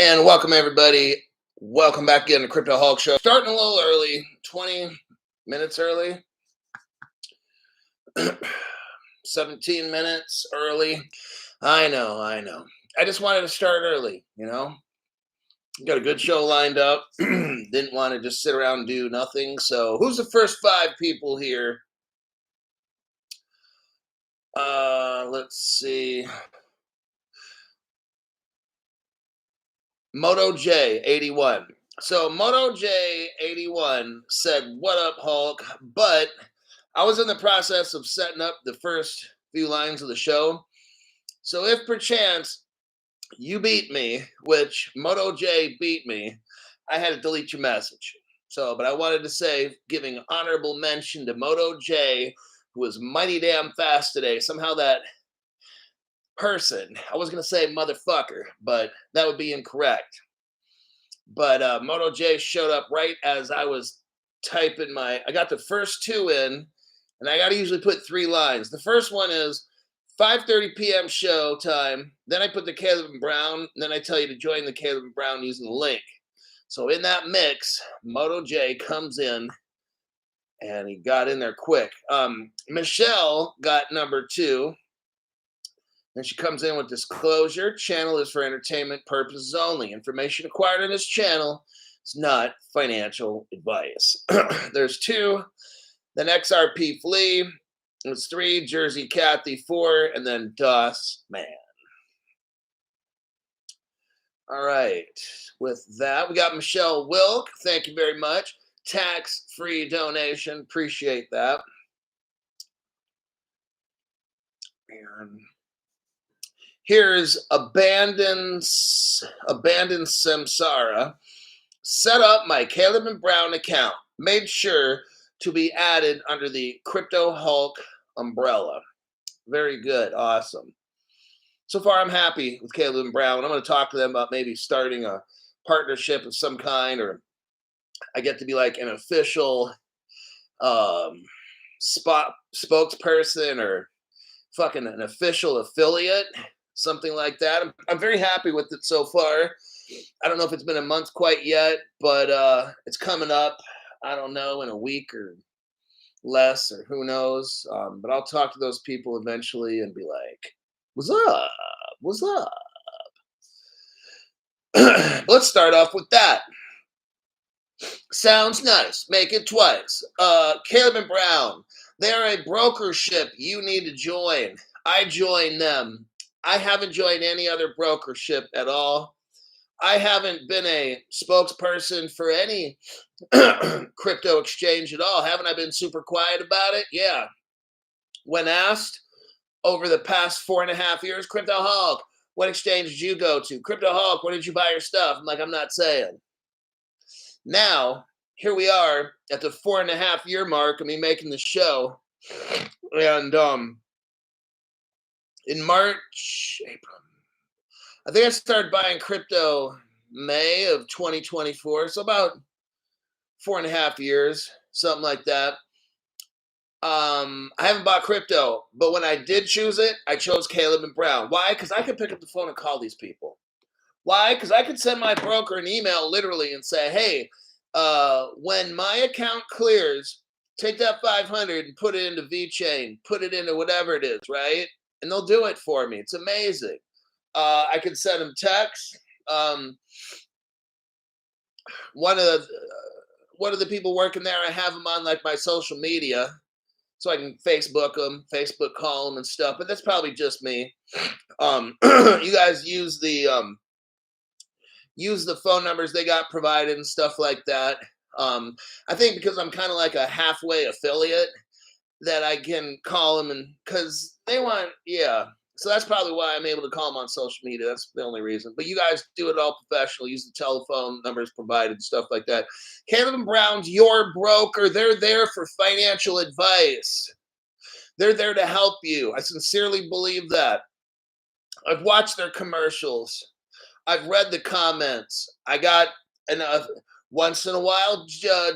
And welcome everybody. Welcome back again to Crypto Hulk Show. Starting a little early, 20 minutes early. 17 minutes early. I know. I just wanted to start early, Got a good show lined up. Didn't want to just sit around and do nothing. So who's the first 5 people here? Let's see. Moto J 81. So Moto J 81 said, "What up, Hulk?" But I was in the process of setting up the first few lines of the show. So if perchance you beat me, which Moto J beat me, I had to delete your message. But I wanted to say, giving honorable mention to Moto J, who was mighty damn fast today. Somehow that person, I was going to say motherfucker, but that would be incorrect. But Moto J showed up right as I was typing I got the first 2 in, and I got to usually put 3 lines. The first one is 5:30 p.m. show time. Then I put the Caleb and Brown, and then I tell you to join the Caleb and Brown using the link. So in that mix, Moto J comes in, and he got in there quick. Michelle got number 2. Then she comes in with disclosure. Channel is for entertainment purposes only. Information acquired in this channel is not financial advice. There's 2. Then XRP Flea. It's 3. Jersey Kathy 4. And then DOS Man. All right. With that, we got Michelle Wilk. Thank you very much. Tax-free donation. Appreciate that. And here's Abandoned Samsara. Set up my Caleb and Brown account. Made sure to be added under the Crypto Hulk umbrella. Very good. Awesome. So far, I'm happy with Caleb and Brown. I'm going to talk to them about maybe starting a partnership of some kind, or I get to be like an official spokesperson or fucking an official affiliate. Something like that. I'm very happy with it so far. I don't know if it's been a month quite yet, but it's coming up. I don't know, in a week or less, or who knows. But I'll talk to those people eventually and be like, "What's up? What's up?" Let's start off with that. Sounds nice. Make it twice. Caleb and Brown. They're a brokership you need to join. I join them. I haven't joined any other brokership at all. I haven't been a spokesperson for any crypto exchange at all. Haven't I been super quiet about it? Yeah. When asked over the past 4.5 years, Crypto Hulk, what exchange did you go to? Crypto Hulk, where did you buy your stuff? I'm like, I'm not saying. Now, here we are at the 4.5 year mark of me making the show. And in March, April, I think I started buying crypto May of 2024. So about 4.5 years, something like that. I haven't bought crypto, but when I did choose it, I chose Caleb and Brown. Why? Because I could pick up the phone and call these people. Why? Because I could send my broker an email literally and say, hey, when my account clears, take that 500 and put it into VeChain, put it into whatever it is, right? And they'll do it for me. It's amazing. I can send them texts. One of the people working there, I have them on like my social media, so I can Facebook them, Facebook call them and stuff. But that's probably just me. You guys use the phone numbers they got provided and stuff like that. I think because I'm kind of like a halfway affiliate, that I can call them, and because they want, yeah. So that's probably why I'm able to call them on social media. That's the only reason. But you guys do it all professional. Use the telephone numbers provided, stuff like that. Caleb and Brown's your broker. They're there for financial advice. They're there to help you. I sincerely believe that. I've watched their commercials. I've read the comments. I got enough. Once in a while,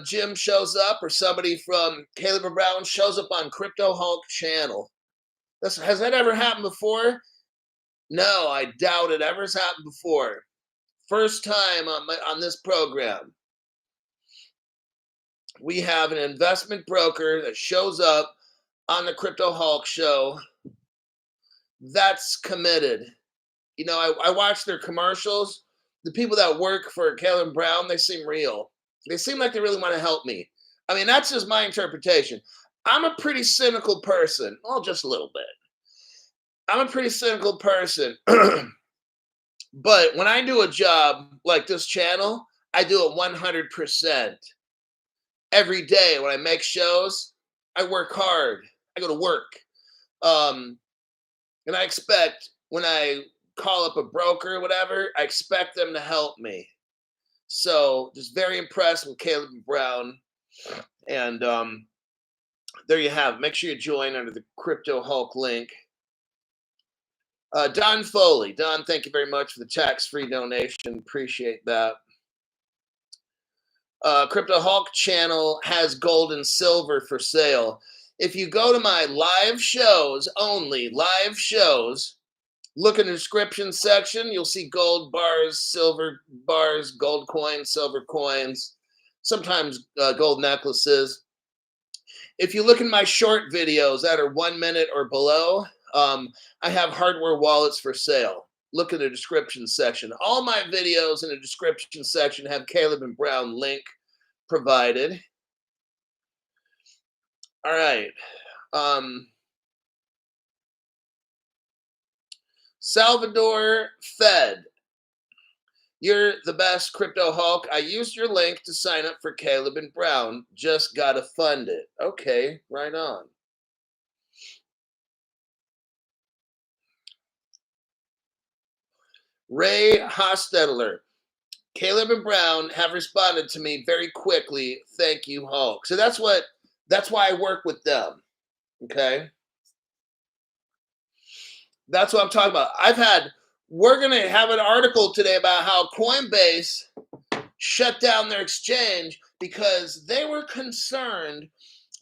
Jim shows up, or somebody from Caleb and Brown shows up on Crypto Hulk channel. Has that ever happened before? No, I doubt it ever has happened before. First time on this program, we have an investment broker that shows up on the Crypto Hulk show that's committed. You know, I watch their commercials. The people that work for Caleb Brown, they seem real. They seem like they really want to help me. I mean, that's just my interpretation. I'm a pretty cynical person. Well, just a little bit. I'm a pretty cynical person. But when I do a job like this channel, I do it 100%. Every day when I make shows, I work hard. I go to work. And I expect when I call up a broker or whatever, I expect them to help me. So just very impressed with Caleb Brown. And there you have it. Make sure you join under the Crypto Hulk link. Don Foley. Don, thank you very much for the tax-free donation. Appreciate that. Crypto Hulk channel has gold and silver for sale. If you go to my live shows, only live shows, look in the description section, you'll see gold bars, silver bars, gold coins, silver coins, sometimes gold necklaces. If you look in my short videos that are 1 minute or below, I have hardware wallets for sale. Look at the description section. All my videos in the description section have Caleb and Brown link provided. All right. Salvador Fed. You're the best, Crypto Hulk. I used your link to sign up for Caleb and Brown. Just got to fund it. Okay, right on. Ray Hostetler. Caleb and Brown have responded to me very quickly. Thank you, Hulk. So that's why I work with them. Okay. That's what I'm talking about. We're going to have an article today about how Coinbase shut down their exchange because they were concerned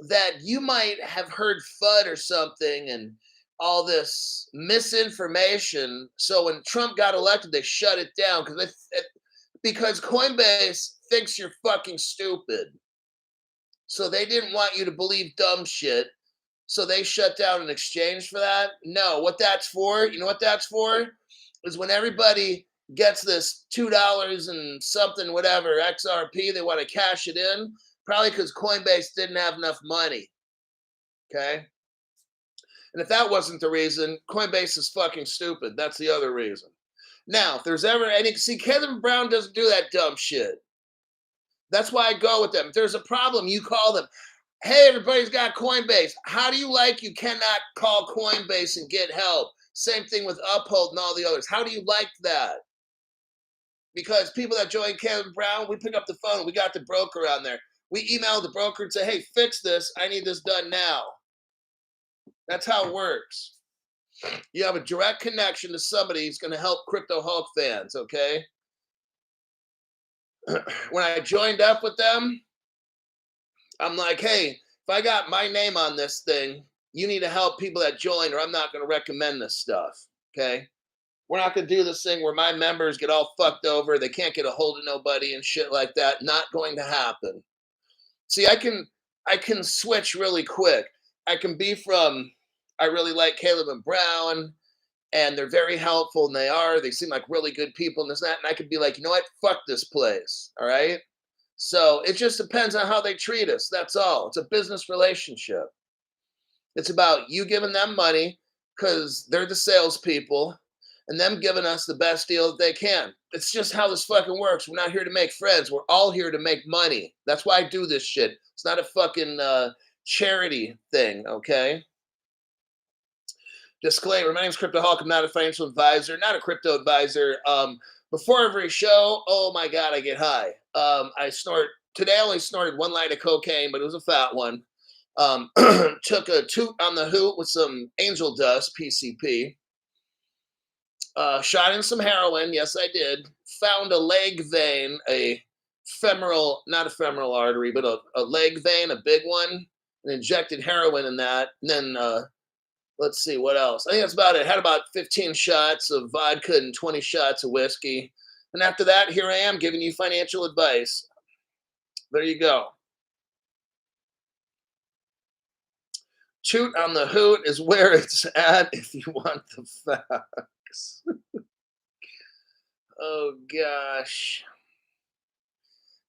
that you might have heard FUD or something and all this misinformation. So when Trump got elected, they shut it down because Coinbase thinks you're fucking stupid. So they didn't want you to believe dumb shit. So they shut down an exchange for that? No, what that's for, you know what that's for? Is when everybody gets this $2 and something, whatever, XRP, they want to cash it in, probably because Coinbase didn't have enough money. Okay? And if that wasn't the reason, Coinbase is fucking stupid. That's the other reason. Now, if there's ever any, see, Caleb Brown doesn't do that dumb shit. That's why I go with them. If there's a problem, you call them. Hey, everybody's got Coinbase. How do you like you cannot call Coinbase and get help? Same thing with Uphold and all the others. How do you like that? Because people that join Caleb Brown, we pick up the phone. We got the broker on there. We email the broker and say, hey, fix this. I need this done now. That's how it works. You have a direct connection to somebody who's going to help Crypto Hulk fans, okay? When I joined up with them, I'm like, hey, if I got my name on this thing, you need to help people that join or I'm not going to recommend this stuff, okay? We're not going to do this thing where my members get all fucked over. They can't get a hold of nobody and shit like that. Not going to happen. See, I can switch really quick. I can be from, I really like Caleb and Brown, and they're very helpful, and they seem like really good people and this and that, and I could be like, you know what, fuck this place, all right? So it just depends on how they treat us. That's all. It's a business relationship. It's about you giving them money because they're the salespeople and them giving us the best deal that they can. It's just how this fucking works. We're not here to make friends. We're all here to make money. That's why I do this shit. It's not a fucking charity thing, okay? Disclaimer, my name is Crypto Hulk. I'm not a financial advisor, not a crypto advisor. Before every show, oh my God, I get high. Today I only snorted 1 line of cocaine, but it was a fat one. Took a toot on the hoot with some angel dust, PCP. Shot in some heroin, yes I did. Found a leg vein, not a femoral artery, but a leg vein, a big one, and injected heroin in that. And then, let's see, what else? I think that's about it. Had about 15 shots of vodka and 20 shots of whiskey. And after that, here I am giving you financial advice. There you go. Toot on the hoot is where it's at if you want the facts. Oh, gosh.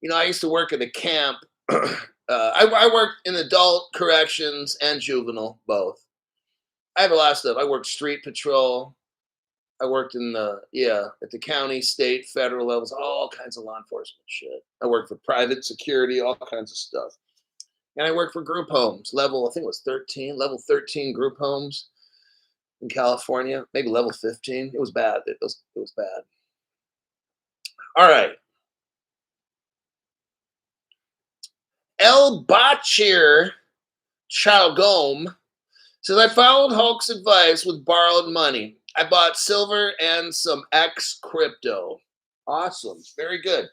You know, I used to work at a camp. I worked in adult corrections and juvenile, both. I have a lot of stuff. I worked street patrol. I worked in at the county, state, federal levels, all kinds of law enforcement shit. I worked for private security, all kinds of stuff. And I worked for group homes, I think it was level 13 group homes in California, maybe level 15. It was bad. It was bad. All right. El Bachir Chalgom says, I followed Hulk's advice with borrowed money. I bought silver and some X crypto. Awesome. Very good.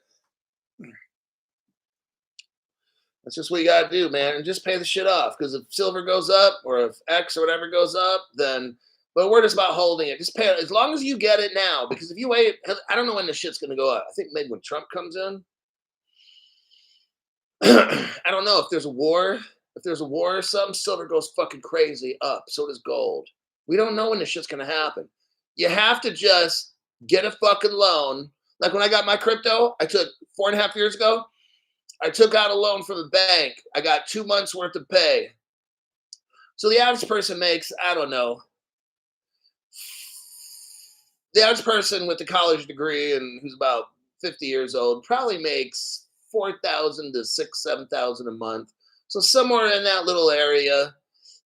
That's just what you got to do, man. And just pay the shit off. Because if silver goes up or if X or whatever goes up, then, but we're just about holding it. Just pay it as long as you get it now. Because if you wait, I don't know when the shit's going to go up. I think maybe when Trump comes in. I don't know if there's a war. If there's a war or something, silver goes fucking crazy up. So does gold. We don't know when this shit's going to happen. You have to just get a fucking loan. Like when I got my crypto, I took 4.5 years ago. I took out a loan from the bank. I got 2 months worth of pay. So the average person makes, I don't know. The average person with a college degree and who's about 50 years old probably makes $4,000 to $6,000, $7,000 a month. So somewhere in that little area.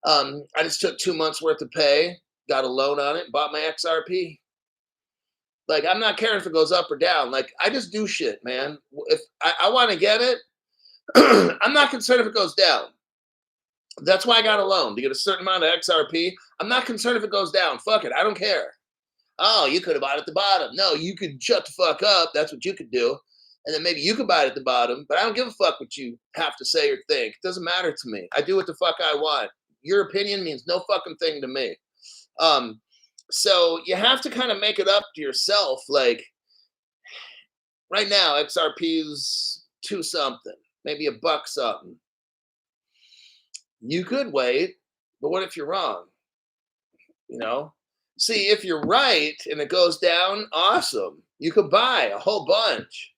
I just took 2 months worth of pay, got a loan on it, bought my XRP. Like, I'm not caring if it goes up or down. Like, I just do shit, man. If I want to get it, I'm not concerned if it goes down. That's why I got a loan, to get a certain amount of XRP. I'm not concerned if it goes down. Fuck it. I don't care. Oh, you could have bought it at the bottom. No, you could shut the fuck up. That's what you could do. And then maybe you could buy it at the bottom. But I don't give a fuck what you have to say or think. It doesn't matter to me. I do what the fuck I want. Your opinion means no fucking thing to me. So you have to kind of make it up to yourself. Like right now, XRP's 2 something, maybe $1 something. You could wait, but what if you're wrong? You know? See, if you're right and it goes down, awesome. You could buy a whole bunch.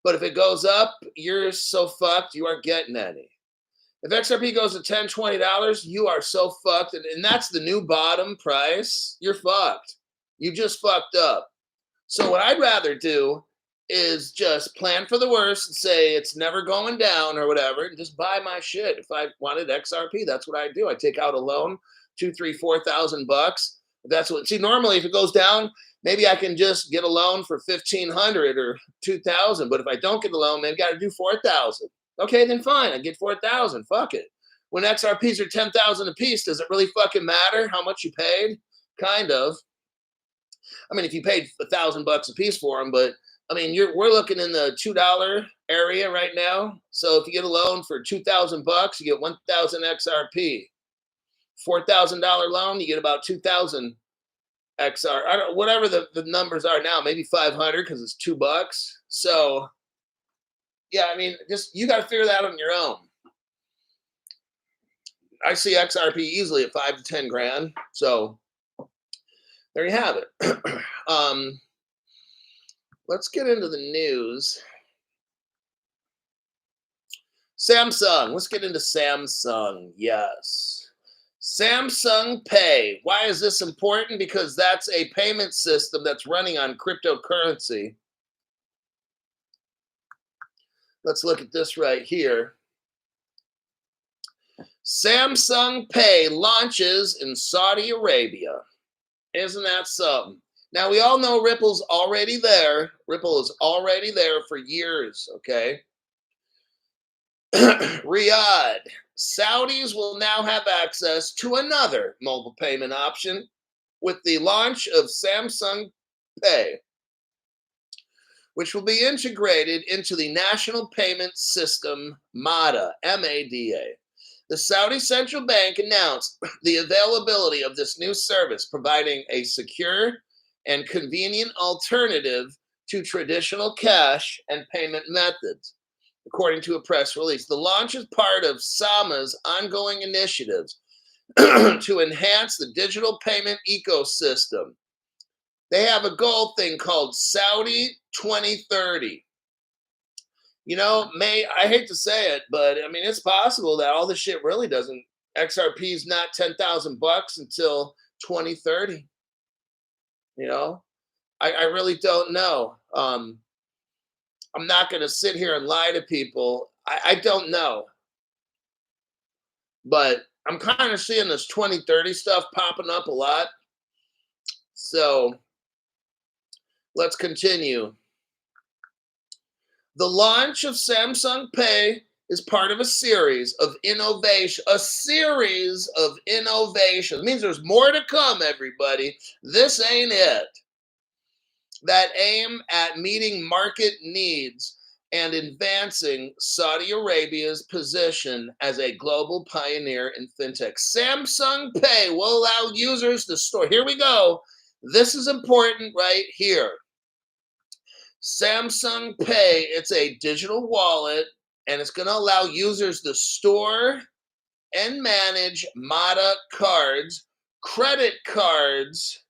But if it goes up, you're so fucked, you aren't getting any. If XRP goes to $10, $20, you are so fucked. And that's the new bottom price. You're fucked. You just fucked up. So what I'd rather do is just plan for the worst and say it's never going down or whatever, and just buy my shit. If I wanted XRP, that's what I do. I take out a loan, $2,000, $3,000, $4,000. That's what. See, normally if it goes down, maybe I can just get a loan for $1,500 or $2,000. But if I don't get a loan, maybe I got to do $4,000. Okay, then fine. I get $4,000. Fuck it. When XRPs are $10,000 a piece, does it really fucking matter how much you paid? Kind of. I mean, if you paid $1,000 a piece for them, but I mean, we're looking in the $2 area right now. So if you get a loan for $2,000, you get 1,000 XRP. $4,000 loan, you get about 2,000 XR. Whatever the numbers are now, maybe 500 because it's $2. So yeah, I mean, just you got to figure that out on your own. I see XRP easily at 5 to 10 grand. So there you have it. Let's get into the news. Samsung. Let's get into Samsung. Yes. Samsung Pay. Why is this important? Because that's a payment system that's running on cryptocurrency. Let's look at this right here. Samsung Pay launches in Saudi Arabia. Isn't that something? Now, we all know Ripple's already there. Ripple is already there for years, okay? Riyadh. Saudis will now have access to another mobile payment option with the launch of Samsung Pay, which will be integrated into the National Payment System, MADA, M-A-D-A. The Saudi Central Bank announced the availability of this new service, providing a secure and convenient alternative to traditional cash and payment methods, according to a press release. The launch is part of SAMA's ongoing initiatives to enhance the digital payment ecosystem. They have a goal thing called Saudi 2030. I hate to say it, but I mean, it's possible that all this shit really doesn't, XRP's not 10,000 bucks until 2030. I really don't know. I'm not going to sit here and lie to people. I don't know. But I'm kind of seeing this 2030 stuff popping up a lot. So let's continue. The launch of Samsung Pay is part of a series of innovation. A series of innovation. It means there's more to come, everybody. This ain't it. That aim at meeting market needs and advancing Saudi Arabia's position as a global pioneer in fintech. Samsung Pay will allow users to store. Here we go. This is important right here. Samsung Pay, it's a digital wallet, and it's going to allow users to store and manage MATA cards, credit cards,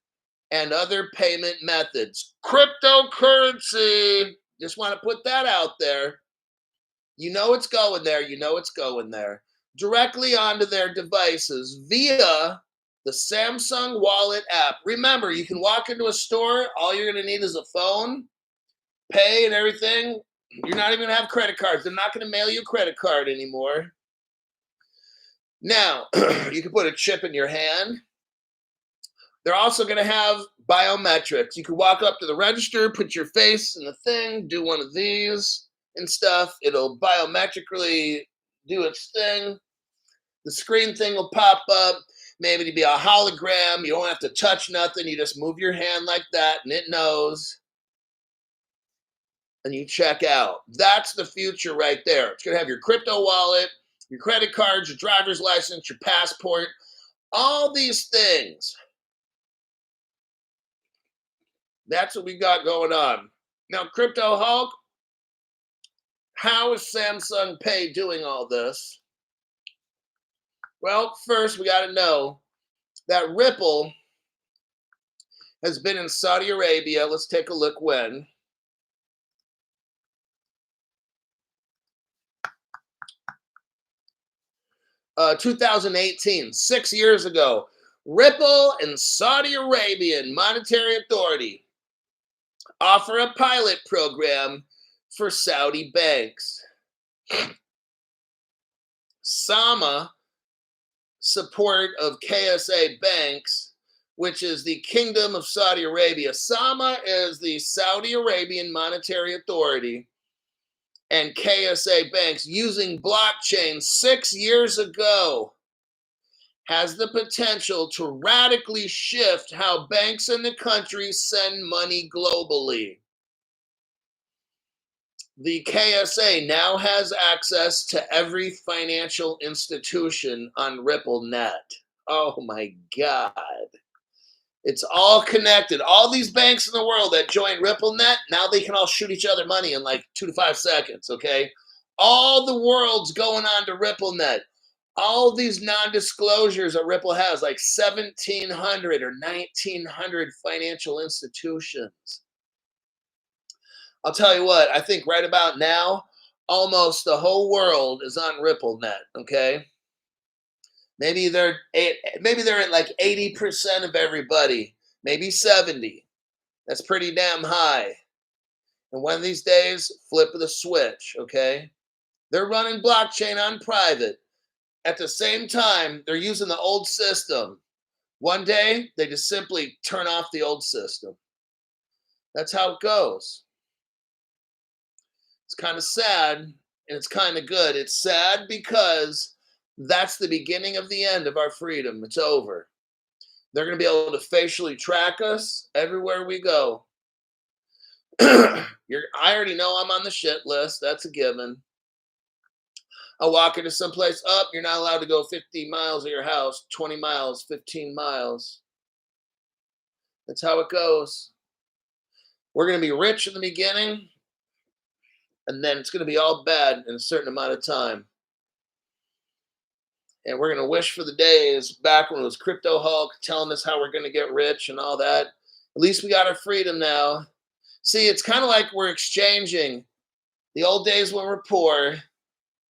and other payment methods. Cryptocurrency. Just want to put that out there. You know it's going there. You know it's going there. Directly onto their devices via the Samsung Wallet app. Remember, you can walk into a store. All you're going to need is a phone, pay and everything. You're not even going to have credit cards. They're not going to mail you a credit card anymore. Now, you can put a chip in your hand. They're also going to have biometrics. You can walk up to the register, put your face in the thing, do one of these and stuff. It'll biometrically do its thing. The screen thing will pop up. Maybe it'll be a hologram. You don't have to touch nothing. You just move your hand like that, and it knows. And you check out. That's the future right there. It's going to have your crypto wallet, your credit cards, your driver's license, your passport, all these things. That's what we got going on. Now, Crypto Hulk, how is Samsung Pay doing all this? Well, first we got to know that Ripple has been in Saudi Arabia. Let's take a look when. Uh, 2018, 6 years ago. Ripple and Saudi Arabian Monetary Authority offer a pilot program for Saudi banks. SAMA support of KSA banks, which is the Kingdom of Saudi Arabia. SAMA is the Saudi Arabian Monetary Authority, and KSA banks using blockchain 6 years ago has the potential to radically shift how banks in the country send money globally. The KSA now has access to every financial institution on RippleNet. Oh my God. It's all connected. All these banks in the world that join RippleNet, now they can all shoot each other money in like 2 to 5 seconds, okay? All the world's going on to RippleNet. All these non-disclosures that Ripple has, like 1,700 or 1,900 financial institutions. I'll tell you what, I think right about now, almost the whole world is on RippleNet, okay? Maybe they're at like 80% of everybody, maybe 70. That's pretty damn high. And one of these days, flip of the switch, okay? They're running blockchain on private. At the same time, they're using the old system. One day, they just simply turn off the old system. That's how it goes. It's kind of sad, and it's kind of good. It's sad because that's the beginning of the end of our freedom. It's over. They're going to be able to facially track us everywhere we go. I already know I'm on the shit list. That's a given. I'll walk into someplace, you're not allowed to go 50 miles of your house, 20 miles, 15 miles. That's how it goes. We're going to be rich in the beginning, and then it's going to be all bad in a certain amount of time. And we're going to wish for the days back when it was Crypto Hulk telling us how we're going to get rich and all that. At least we got our freedom now. See, it's kind of like we're exchanging the old days when we're poor.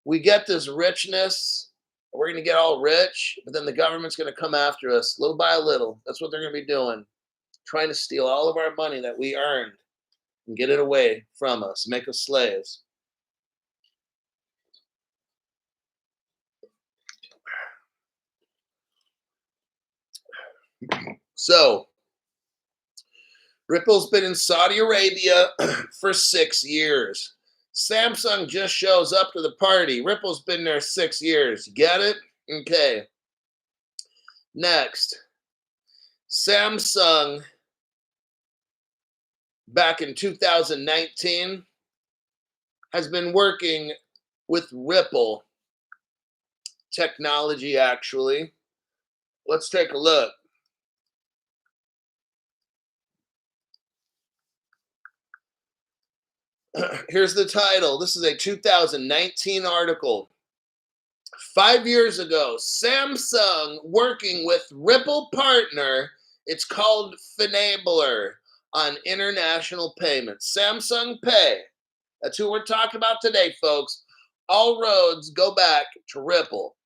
We get this richness. We're going to get all rich, but then the government's going to come after us little by little. That's what they're going to be doing, trying to steal all of our money that we earned and get it away from us, make us slaves. So, Ripple's been in Saudi Arabia for 6 years. Samsung just shows up to the party. Ripple's been there 6 years. Get it? Okay. Next, Samsung, back in 2019, has been working with Ripple technology, actually. Let's take a look. Here's the title. This is a 2019 article. 5 years ago, Samsung working with Ripple partner, it's called Finabler, on international payments. Samsung Pay. That's who we're talking about today, folks. All roads go back to Ripple.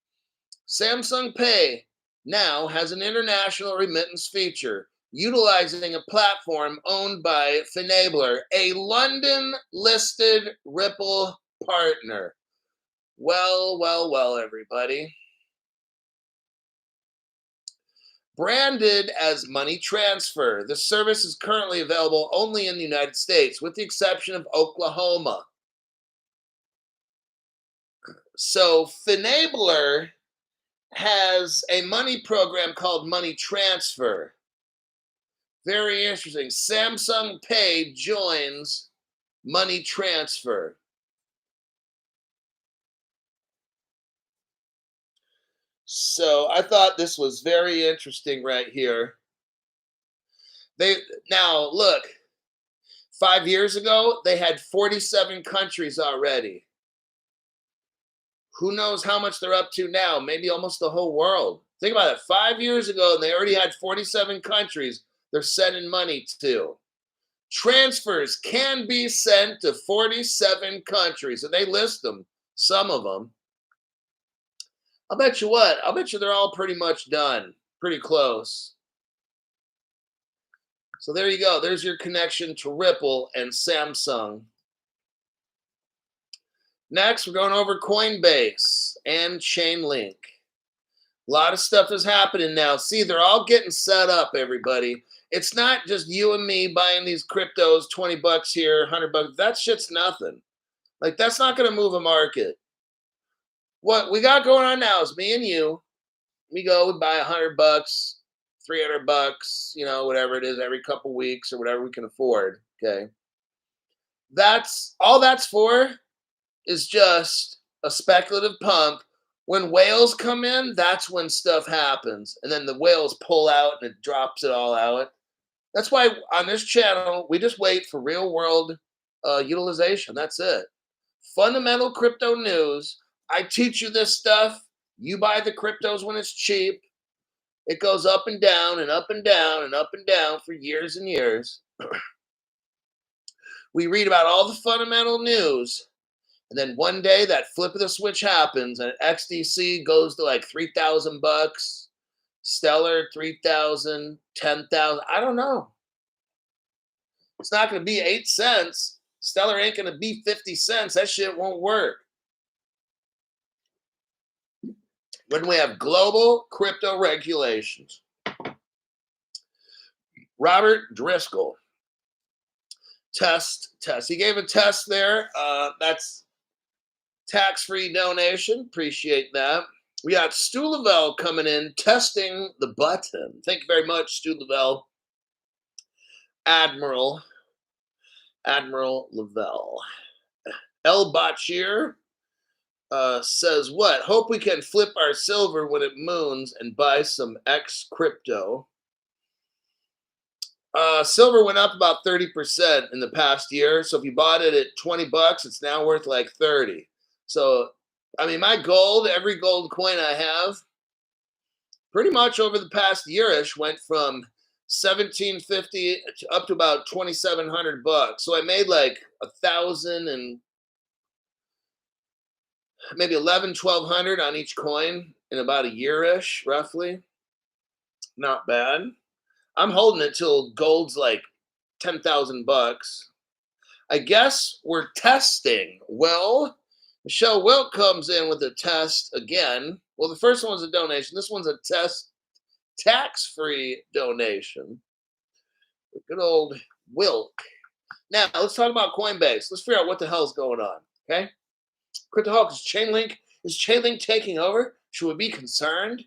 Samsung Pay now has an international remittance feature, utilizing a platform owned by Finabler, a London-listed Ripple partner. Well, everybody. Branded as money transfer, the service is currently available only in the United States, with the exception of Oklahoma. So Finabler has a money program called Money Transfer. Very interesting. Samsung Pay joins Money Transfer. So I thought this was very interesting right here. Now look, 5 years ago, they had 47 countries already. Who knows how much they're up to now? Maybe almost the whole world. Think about it. 5 years ago, and they already had 47 countries they're sending money to. Transfers can be sent to 47 countries, and they list them, some of them. I'll bet you what? I'll bet you they're all pretty much done. Pretty close. So there you go. There's your connection to Ripple and Samsung. Next, we're going over Coinbase and Chainlink. A lot of stuff is happening now. See, they're all getting set up, everybody. It's not just you and me buying these cryptos, 20 bucks here, 100 bucks. That shit's nothing. Like, that's not going to move a market. What we got going on now is me and you. We go, we buy 100 bucks, 300 bucks, you know, whatever it is, every couple weeks or whatever we can afford. Okay. That's all that's for is just a speculative pump. When whales come in, that's when stuff happens. And then the whales pull out and it drops it all out. That's why on this channel, we just wait for real world utilization. That's it. Fundamental crypto news. I teach you this stuff. You buy the cryptos when it's cheap. It goes up and down and up and down and up and down for years and years. We read about all the fundamental news. And then one day that flip of the switch happens and XDC goes to like 3,000 bucks, Stellar 3,000, 10,000. I don't know. It's not going to be 8 cents. Stellar ain't going to be 50 cents. That shit won't work. When we have global crypto regulations. Robert Driscoll. Test. He gave a test there. That's tax-free donation. Appreciate that. We got Stu Lavelle coming in, testing the button. Thank you very much, Stu Lavelle. Admiral Lavelle. El Bachir says, what? Hope we can flip our silver when it moons and buy some X crypto. Silver went up about 30% in the past year. So if you bought it at $20, it's now worth like 30. So, I mean, my gold, every gold coin I have, pretty much over the past yearish went from 1750 up to about 2700 bucks. So I made like 1,000 and maybe 1200 on each coin in about a yearish, roughly. Not bad. I'm holding it till gold's like 10,000 bucks. I guess we're testing. Well, Michelle Wilt comes in with a test again. Well, the first one was a donation. This one's a test, tax-free donation. Good old Wilk. Now, let's talk about Coinbase. Let's figure out what the hell's going on, okay? Cryptoholic, is Chainlink taking over? Should we be concerned?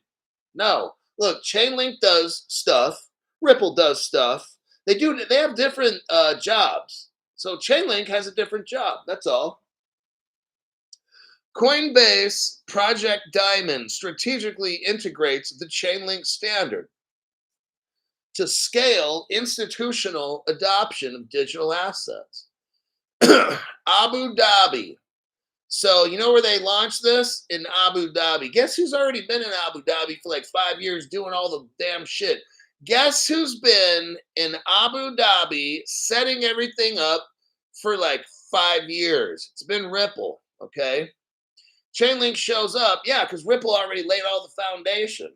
No. Look, Chainlink does stuff. Ripple does stuff. They have different jobs. So Chainlink has a different job. That's all. Coinbase Project Diamond strategically integrates the Chainlink standard to scale institutional adoption of digital assets. Abu Dhabi. So you know where they launched this? In Abu Dhabi. Guess who's already been in Abu Dhabi for like 5 years doing all the damn shit? Guess who's been in Abu Dhabi setting everything up for like 5 years? It's been Ripple, okay? Chainlink shows up, yeah, because Ripple already laid all the foundation.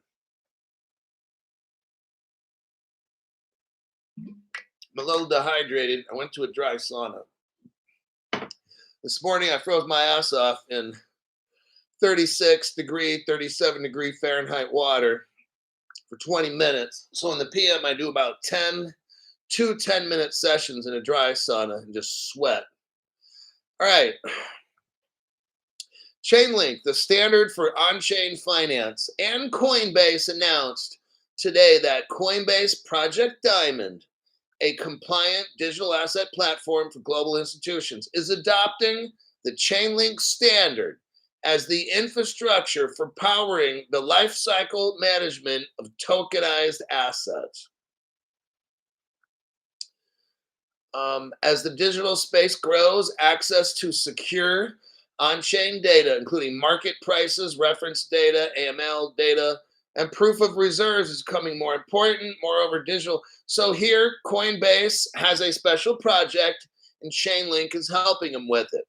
I'm a little dehydrated. I went to a dry sauna. This morning, I froze my ass off in 36-degree, 37-degree Fahrenheit water for 20 minutes. So in the PM, I do about 2 10-minute sessions in a dry sauna and just sweat. All right. Chainlink, the standard for on-chain finance, and Coinbase announced today that Coinbase Project Diamond, a compliant digital asset platform for global institutions, is adopting the Chainlink standard as the infrastructure for powering the lifecycle management of tokenized assets. As the digital space grows, access to secure on-chain data, including market prices, reference data, AML data, and proof of reserves is becoming more important. Moreover, digital. So here, Coinbase has a special project, and Chainlink is helping them with it.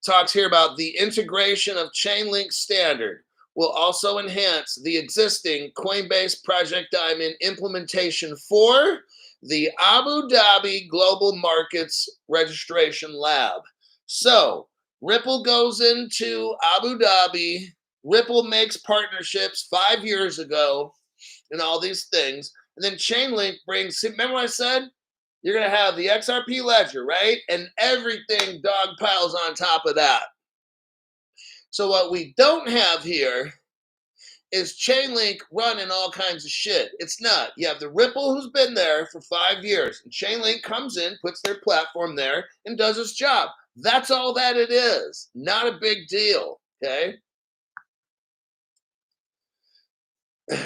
Talks here about the integration of Chainlink standard will also enhance the existing Coinbase Project Diamond implementation for the Abu Dhabi Global Markets Registration Lab. So Ripple goes into Abu Dhabi. Ripple makes partnerships 5 years ago and all these things. And then Chainlink brings, remember what I said? You're going to have the XRP ledger, right? And everything dog piles on top of that. So what we don't have here is Chainlink running all kinds of shit. It's not. You have the Ripple who's been there for 5 years. And Chainlink comes in, puts their platform there, and does its job. That's all that it is. Not a big deal, okay?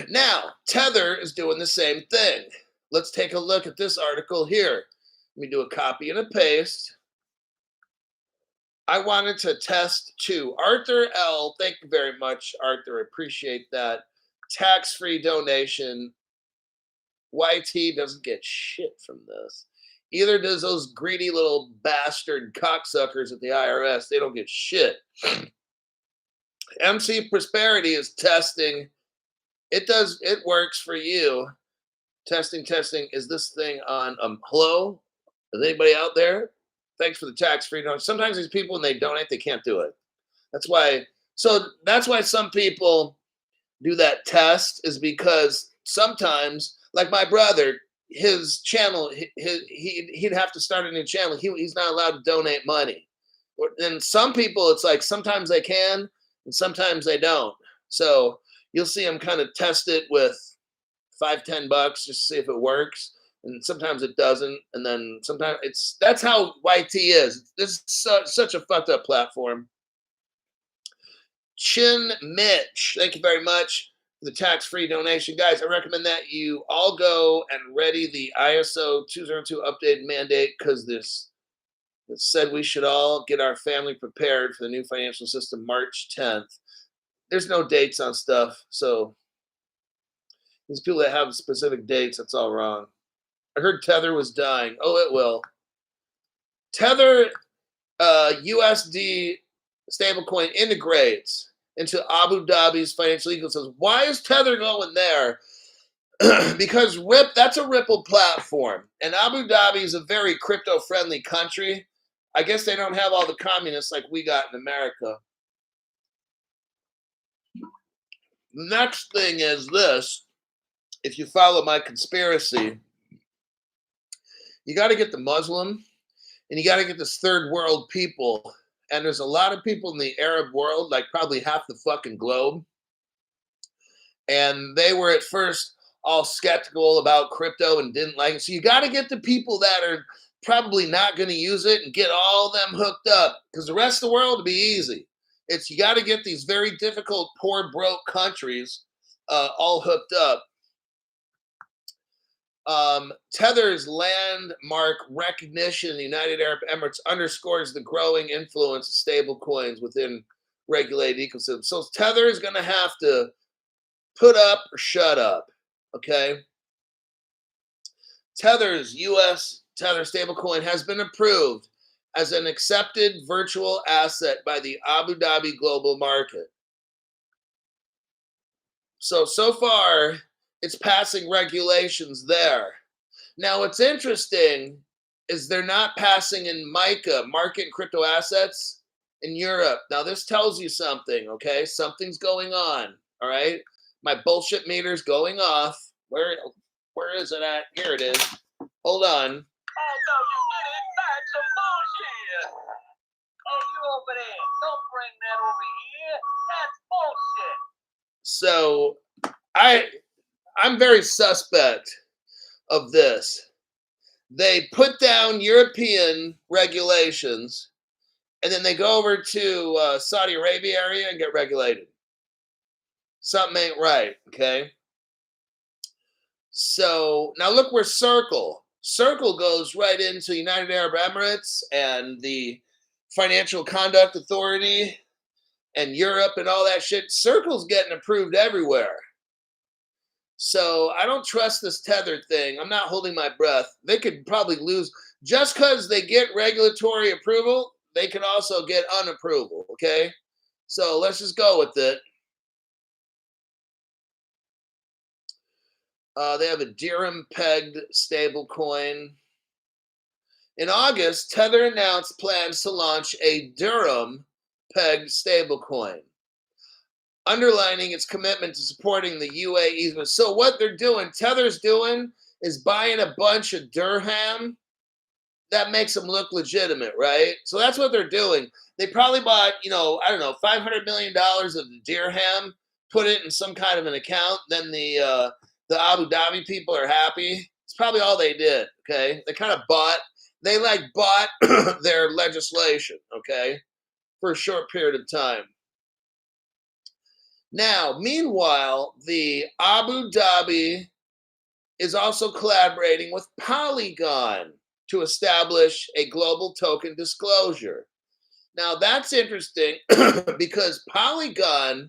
Now, Tether is doing the same thing. Let's take a look at this article here. Let me do a copy and a paste. I wanted to test too. Arthur L. Thank you very much, Arthur. I appreciate that. Tax-free donation. YT doesn't get shit from this. Either does those greedy little bastard cocksuckers at the IRS. They don't get shit. MC Prosperity is testing. It works for you. Testing. Is this thing on? Hello? Is anybody out there? Thanks for the tax-free donation. Sometimes these people, when they donate, they can't do it. That's why some people do that test, is because sometimes, like my brother, his channel, he'd have to start a new channel. He's not allowed to donate money. And some people, it's like sometimes they can and sometimes they don't. So you'll see him kind of test it with $5-10 just to see if it works. And sometimes it doesn't. And then sometimes that's how YT is. This is such a fucked up platform. Chin Mitch, thank you very much. for the tax-free donation. Guys, I recommend that you all go and ready the ISO 202 updated mandate, because this it said we should all get our family prepared for the new financial system March 10th. There's no dates on stuff, so these people that have specific dates, that's all wrong. I heard Tether was dying. Oh, it will. Tether USD stablecoin integrates into Abu Dhabi's financial ecosystem. Why is Tether going there? Because that's a Ripple platform, and Abu Dhabi is a very crypto-friendly country. I guess they don't have all the communists like we got in America. Next thing is this. If you follow my conspiracy, you got to get the Muslim, and you got to get this third world people. And there's a lot of people in the Arab world, like probably half the fucking globe. And they were at first all skeptical about crypto and didn't like it. So you got to get the people that are probably not going to use it and get all of them hooked up, because the rest of the world will be easy. You got to get these very difficult, poor, broke countries all hooked up. Tether's landmark recognition in the United Arab Emirates underscores the growing influence of stable coins within regulated ecosystems. So Tether is going to have to put up or shut up, okay? Tether's US Tether stablecoin has been approved as an accepted virtual asset by the Abu Dhabi global market. So far, it's passing regulations there. Now, what's interesting is they're not passing in MiCA, market and crypto assets, in Europe. Now, this tells you something, okay? Something's going on, all right? My bullshit meter's going off. Where is it at? Here it is. Hold on. Oh, no, you did it. That's some bullshit. Oh, you over there. Don't bring that over here. That's bullshit. So, I'm very suspect of this. They put down European regulations, and then they go over to Saudi Arabia area and get regulated. Something ain't right, okay? So now look where Circle goes right into United Arab Emirates and the Financial Conduct Authority and Europe and all that shit. Circle's getting approved everywhere. So I don't trust this Tether thing. I'm not holding my breath. They could probably lose. Just because they get regulatory approval, they can also get unapproval, okay? So let's just go with it. They have a dirham-pegged stablecoin. In August, Tether announced plans to launch a dirham-pegged stablecoin, underlining its commitment to supporting the UAE. So what they're doing, Tether's doing, is buying a bunch of dirham. That makes them look legitimate, right? So that's what they're doing. They probably bought, I don't know, $500 million of the dirham, put it in some kind of an account. Then the Abu Dhabi people are happy. It's probably all they did, okay? They kind of bought their legislation, okay, for a short period of time. Now, meanwhile, the Abu Dhabi is also collaborating with Polygon to establish a global token disclosure. Now, that's interesting because Polygon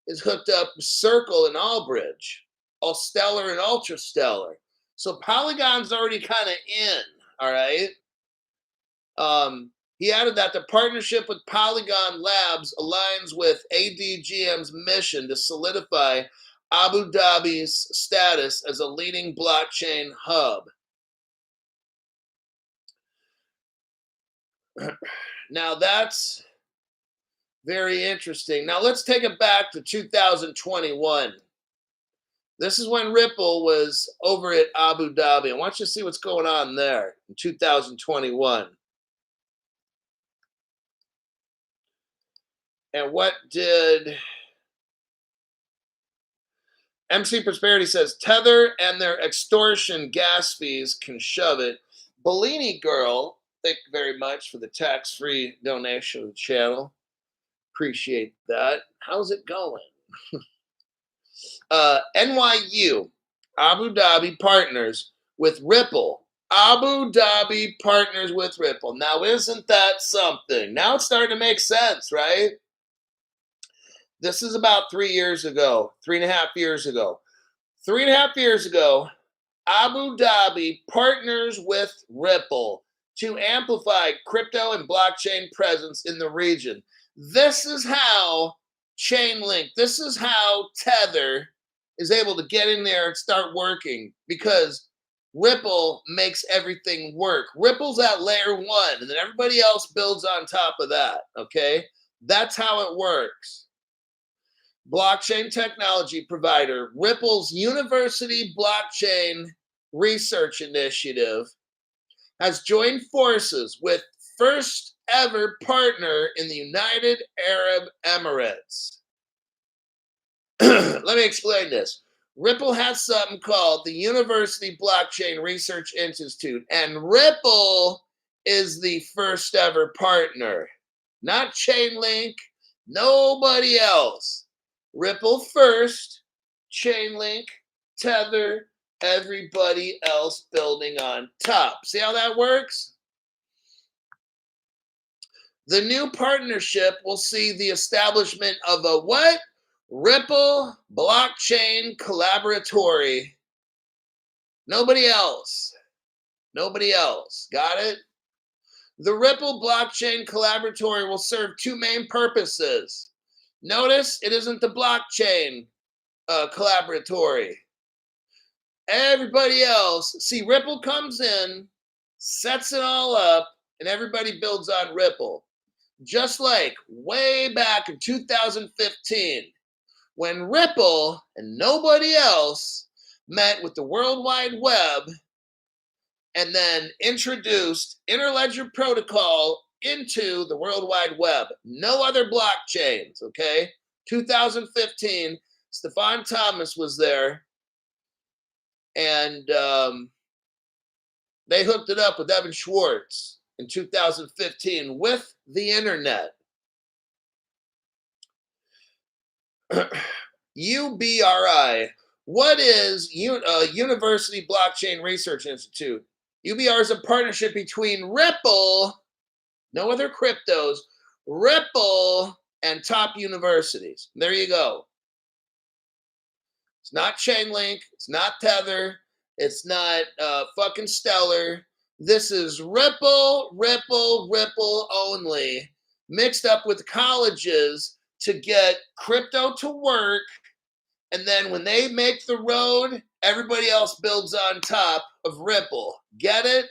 is hooked up with Circle and Albridge, all stellar and ultra stellar. So Polygon's already kind of in, all right? He added that the partnership with Polygon Labs aligns with ADGM's mission to solidify Abu Dhabi's status as a leading blockchain hub. Now that's very interesting. Now let's take it back to 2021. This is when Ripple was over at Abu Dhabi. I want you to see what's going on there in 2021. And what did MC Prosperity says? Tether and their extortion gas fees can shove it. Bellini Girl, thank you very much for the tax-free donation to the channel. Appreciate that. How's it going? NYU, Abu Dhabi partners with Ripple. Abu Dhabi partners with Ripple. Now, isn't that something? Now it's starting to make sense, right? This is about 3 years ago, 3.5 years ago. 3.5 years ago, Abu Dhabi partners with Ripple to amplify crypto and blockchain presence in the region. This is how Chainlink, this is how Tether is able to get in there and start working, because Ripple makes everything work. Ripple's at layer 1, and then everybody else builds on top of that, okay? That's how it works. Blockchain technology provider, Ripple's University Blockchain Research Initiative has joined forces with first ever partner in the United Arab Emirates. Let me explain this. Ripple has something called the University Blockchain Research Institute, and Ripple is the first ever partner. Not Chainlink, nobody else. Ripple first, Chainlink, Tether, everybody else building on top. See how that works? The new partnership will see the establishment of a what? Ripple Blockchain Collaboratory. Nobody else. Nobody else. Got it? The Ripple Blockchain Collaboratory will serve two main purposes. Notice it isn't the blockchain collaboratory. Everybody else, see, Ripple comes in, sets it all up, and everybody builds on Ripple. Just like way back in 2015, when Ripple and nobody else met with the World Wide Web and then introduced Interledger Protocol into the World Wide Web. No other blockchains, okay? 2015, Stefan Thomas was there, and they hooked it up with Evan Schwartz in 2015 with the internet. UBRI. What is University Blockchain Research Institute? UBR is a partnership between Ripple, no other cryptos, Ripple, and top universities. There you go. It's not Chainlink. It's not Tether. It's not fucking Stellar. This is Ripple, Ripple, Ripple only, mixed up with colleges to get crypto to work. And then when they make the road, everybody else builds on top of Ripple. Get it?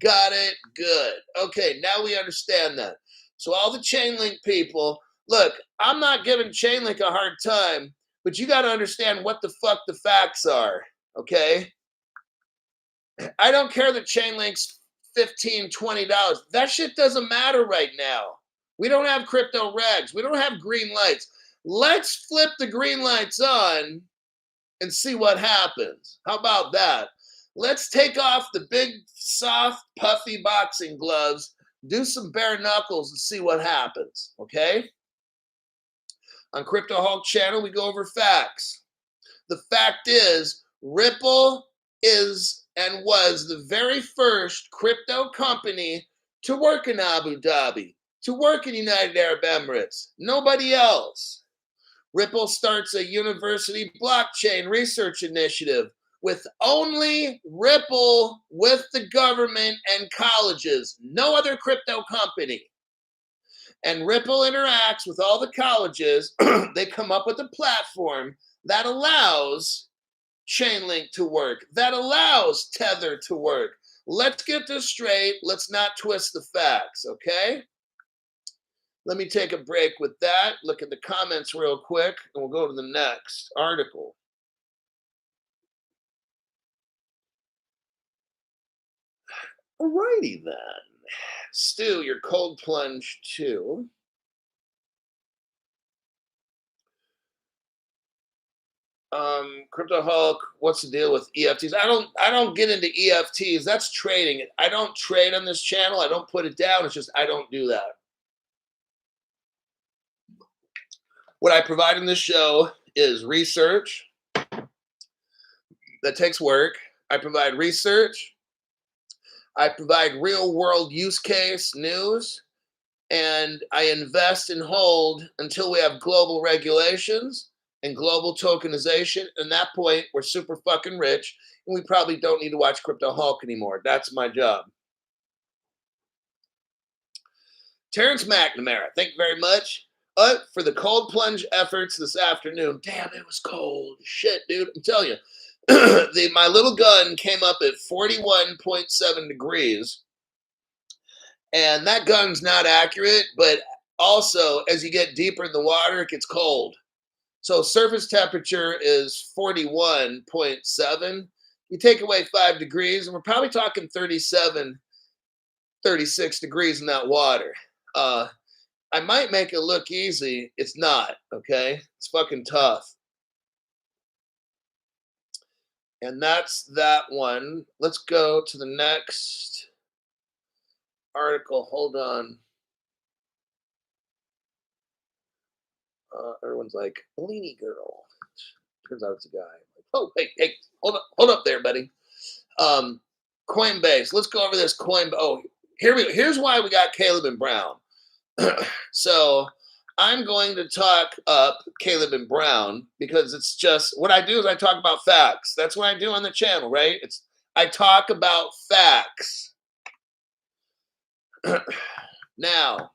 Got it? Good. Okay, now we understand that. So all the Chainlink people, look, I'm not giving Chainlink a hard time, but you got to understand what the fuck the facts are, okay? I don't care that Chainlink's $15, $20. That shit doesn't matter right now. We don't have crypto regs. We don't have green lights. Let's flip the green lights on and see what happens. How about that? Let's take off the big, soft, puffy boxing gloves, do some bare knuckles and see what happens, okay? On Crypto Hulk channel, we go over facts. The fact is, Ripple is and was the very first crypto company to work in Abu Dhabi, to work in United Arab Emirates. Nobody else. Ripple starts a university blockchain research initiative with only Ripple with the government and colleges, no other crypto company. And Ripple interacts with all the colleges. They come up with a platform that allows Chainlink to work, that allows Tether to work. Let's get this straight. Let's not twist the facts, okay? Let me take a break with that. Look at the comments real quick, and we'll go to the next article. Alrighty then. Stu, your cold plunge too. Crypto Hulk, what's the deal with EFTs? I don't get into EFTs. That's trading. I don't trade on this channel. I don't put it down. It's just I don't do that. What I provide in this show is research, That takes work. I provide research. I provide real world use case news. And I invest and hold until we have global regulations and global tokenization. And at that point, we're super fucking rich, and we probably don't need to watch Crypto Hulk anymore. That's my job. Terrence McNamara, thank you very much for the cold plunge efforts this afternoon. Damn, it was cold. Shit, dude. I'm telling you. My little gun came up at 41.7 degrees. And that gun's not accurate, but also as you get deeper in the water, it gets cold. So surface temperature is 41.7. You take away 5 degrees, and we're probably talking 37, 36 degrees in that water. I might make it look easy. It's not, okay? It's fucking tough. And that's that one. Let's go to the next article. Hold on. Everyone's like, Bellini girl. Turns out it's a guy. Like, oh, hey, hold up there, buddy. Coinbase. Let's go over this Coinbase. Oh, here we go. Here's why we got Caleb and Brown. So I'm going to talk up Caleb and Brown because it's just what I do is I talk about facts. That's what I do on the channel, right? I talk about facts. Now,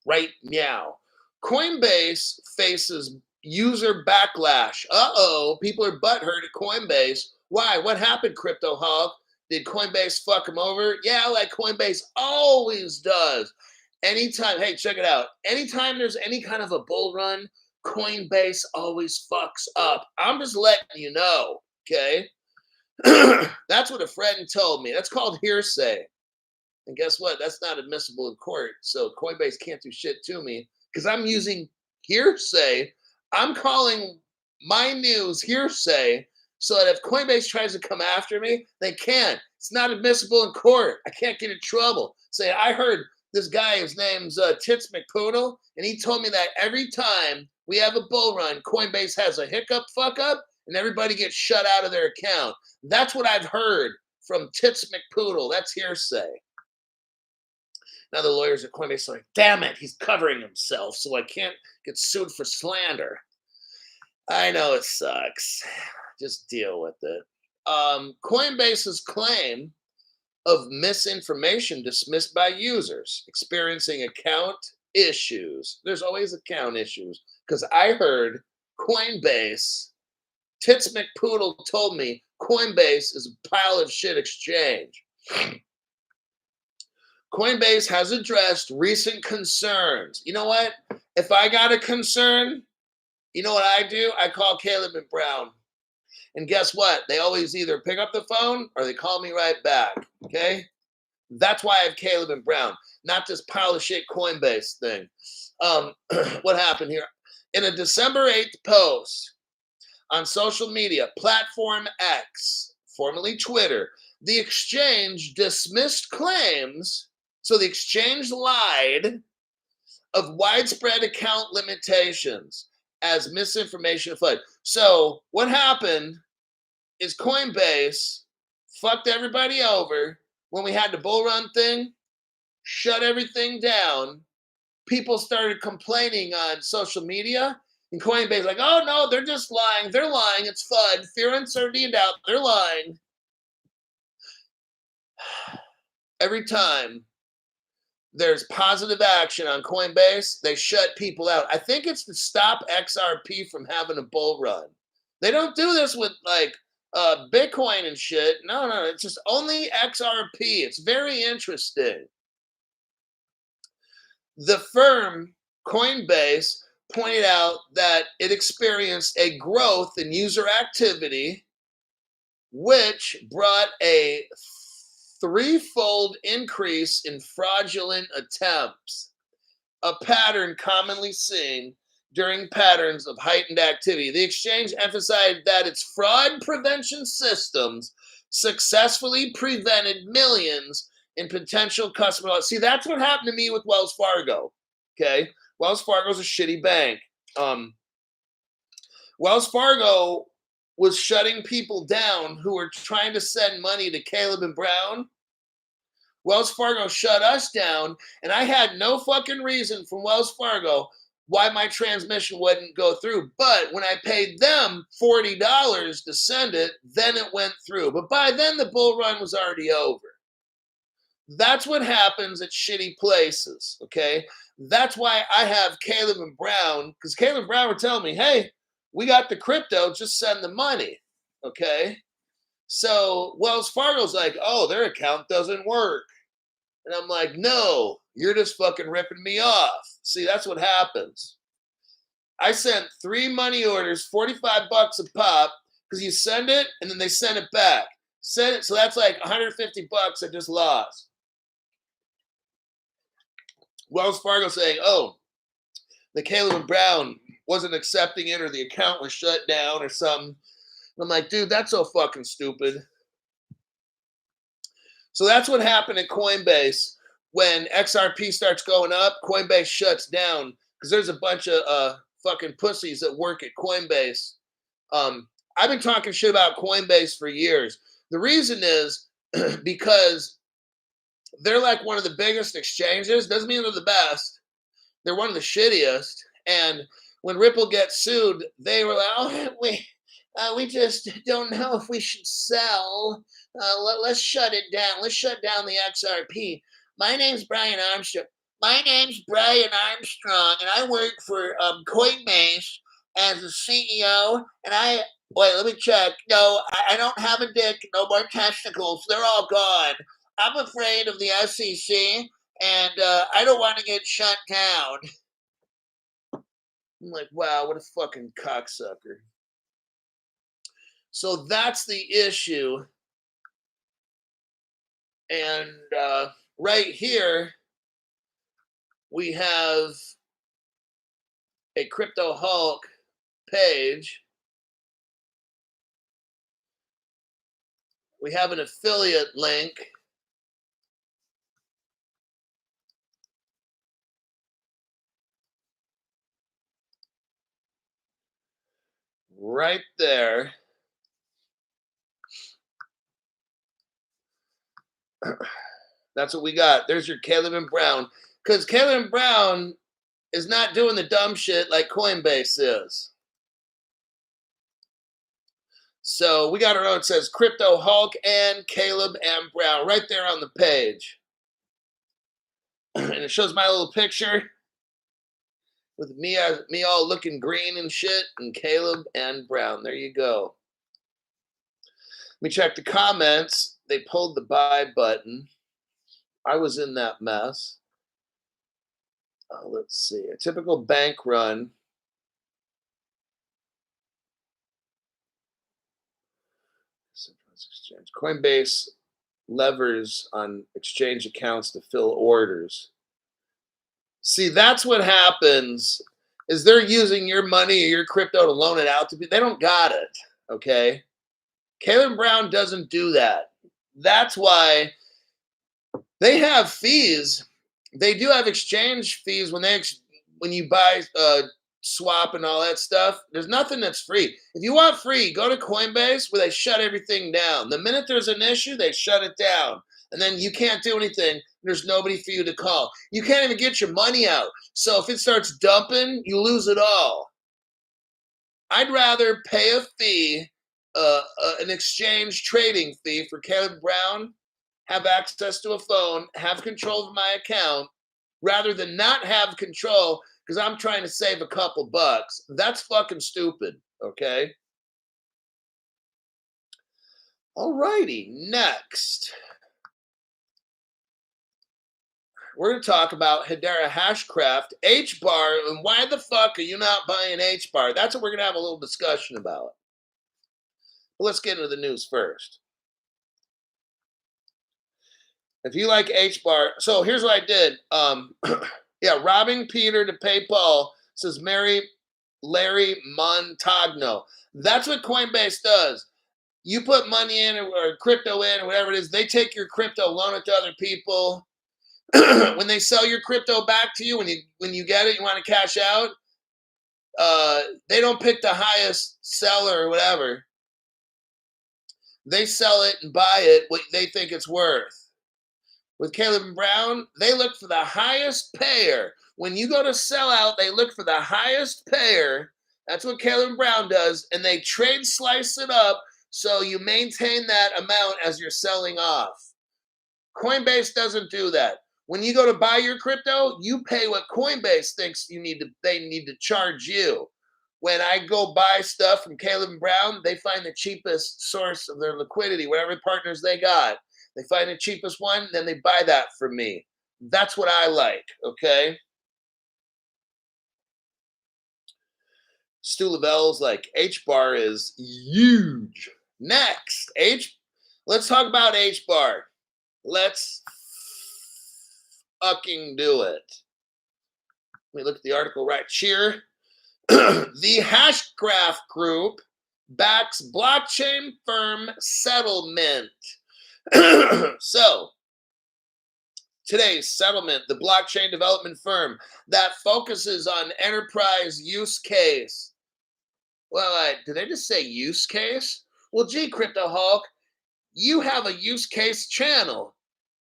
right meow. Coinbase faces user backlash. People are butthurt at Coinbase. Why? What happened, Crypto Hog? Did Coinbase fuck them over? Yeah, like Coinbase always does. Anytime, hey, check it out. Anytime there's any kind of a bull run, Coinbase always fucks up. I'm just letting you know, okay? That's what a friend told me. That's called hearsay. And guess what? That's not admissible in court. So Coinbase can't do shit to me because I'm using hearsay. I'm calling my news hearsay so that if Coinbase tries to come after me, they can't. It's not admissible in court. I can't get in trouble. Say, I heard this guy, his name's Tits McPoodle, and he told me that every time we have a bull run, Coinbase has a hiccup, fuck up, and everybody gets shut out of their account. That's what I've heard from Tits McPoodle. That's hearsay. Now the lawyers at Coinbase are like, damn it, he's covering himself, so I can't get sued for slander. I know it sucks. Just deal with it. Coinbase's claim of misinformation dismissed by users experiencing account issues. There's always account issues because I heard Coinbase, Tits McPoodle told me Coinbase is a pile of shit exchange. Coinbase has addressed recent concerns. You know what? If I got a concern, you know what I do? I call Caleb and Brown. And guess what? They always either pick up the phone or they call me right back. Okay? That's why I have Caleb and Brown, not this pile of shit Coinbase thing. What happened here? In a December 8th post on social media, Platform X, formerly Twitter, the exchange dismissed claims. So the exchange lied of widespread account limitations as misinformation fled. So what happened is Coinbase fucked everybody over when we had the bull run thing, shut everything down. People started complaining on social media, and Coinbase like, oh no, they're just lying. They're lying. It's FUD. Fear, uncertainty, and doubt. They're lying. Every time there's positive action on Coinbase, they shut people out. I think it's to stop XRP from having a bull run. They don't do this with like Bitcoin and shit. No, it's just only XRP. It's very interesting. The firm Coinbase pointed out that it experienced a growth in user activity, which brought a threefold increase in fraudulent attempts, a pattern commonly seen during patterns of heightened activity. The exchange emphasized that its fraud prevention systems successfully prevented millions in potential customer loss. See, that's what happened to me with Wells Fargo. Okay, Wells Fargo's a shitty bank. Wells Fargo was shutting people down who were trying to send money to Caleb and Brown. Wells Fargo shut us down, and I had no fucking reason from Wells Fargo why my transmission wouldn't go through. But when I paid them $40 to send it, then it went through. But by then, the bull run was already over. That's what happens at shitty places, okay? That's why I have Caleb and Brown, because Caleb and Brown were telling me, hey, we got the crypto, just send the money, okay? So Wells Fargo's like, oh, their account doesn't work. And I'm like, no, you're just fucking ripping me off. See, that's what happens. I sent 3 money orders, $45 a pop, because you send it and then they send it back. Send it, so that's like $150 I just lost. Wells Fargo saying, oh, the Caleb and Brown wasn't accepting it or the account was shut down or something. And I'm like, dude, that's so fucking stupid. So that's what happened at Coinbase when XRP starts going up. Coinbase shuts down because there's a bunch of fucking pussies that work at Coinbase. I've been talking shit about Coinbase for years. The reason is because they're like one of the biggest exchanges. Doesn't mean they're the best. They're one of the shittiest. And when Ripple gets sued, they were like, oh, we just don't know if we should sell. Let's shut it down. Let's shut down the XRP. My name's Brian Armstrong. And I work for Coinbase as a CEO. And wait, let me check. No, I don't have a dick. No more testicles. They're all gone. I'm afraid of the SEC, and I don't want to get shut down. I'm like, wow, what a fucking cocksucker. So that's the issue. And right here, we have a Crypto Hulk page. We have an affiliate link. Right there. That's what we got. There's your Caleb and Brown. Because Caleb and Brown is not doing the dumb shit like Coinbase is. So we got our own. It says Crypto Hulk and Caleb and Brown right there on the page. And it shows my little picture with me all looking green and shit, and Caleb and Brown. There you go. Let me check the comments. They pulled the buy button. I was in that mess. Let's see. A typical bank run. Coinbase levers on exchange accounts to fill orders. See, that's what happens is they're using your money or your crypto to loan it out to people. They don't got it, okay? Caleb Brown doesn't do that. That's why they have fees. They do have exchange fees when you buy swap and all that stuff. There's nothing that's free. If you want free, go to Coinbase where they shut everything down. The minute there's an issue, they shut it down. And then you can't do anything. There's nobody for you to call. You can't even get your money out. So if it starts dumping, you lose it all. I'd rather pay a fee, an exchange trading fee for Caleb Brown, have access to a phone, have control of my account, rather than not have control because I'm trying to save a couple bucks. That's fucking stupid, okay? All righty, next. We're going to talk about Hedera Hashcraft, HBAR, and why the fuck are you not buying HBAR? That's what we're going to have a little discussion about. But let's get into the news first. If you like HBAR, so here's what I did. Yeah, robbing Peter to pay Paul, says Larry Montagno. That's what Coinbase does. You put money in or crypto in or whatever it is, they take your crypto, loan it to other people. When they sell your crypto back to you, when you get it, you want to cash out, they don't pick the highest seller or whatever. They sell it and buy it what they think it's worth. With Caleb and Brown, they look for the highest payer. When you go to sell out, they look for the highest payer. That's what Caleb and Brown does, and they trade slice it up so you maintain that amount as you're selling off. Coinbase doesn't do that. When you go to buy your crypto, you pay what Coinbase thinks they need to charge you. When I go buy stuff from Caleb and Brown, they find the cheapest source of their liquidity, whatever partners they got. They find the cheapest one, then they buy that from me. That's what I like, okay? Stu Lavell's like, HBAR is huge. Next, let's talk about HBAR. Let's fucking do it. Let me look at the article right here. The Hashgraph Group backs blockchain firm Settlement. So, today's Settlement, the blockchain development firm that focuses on enterprise use case. Well, did I just say use case? Well, gee, Crypto Hulk, you have a use case channel.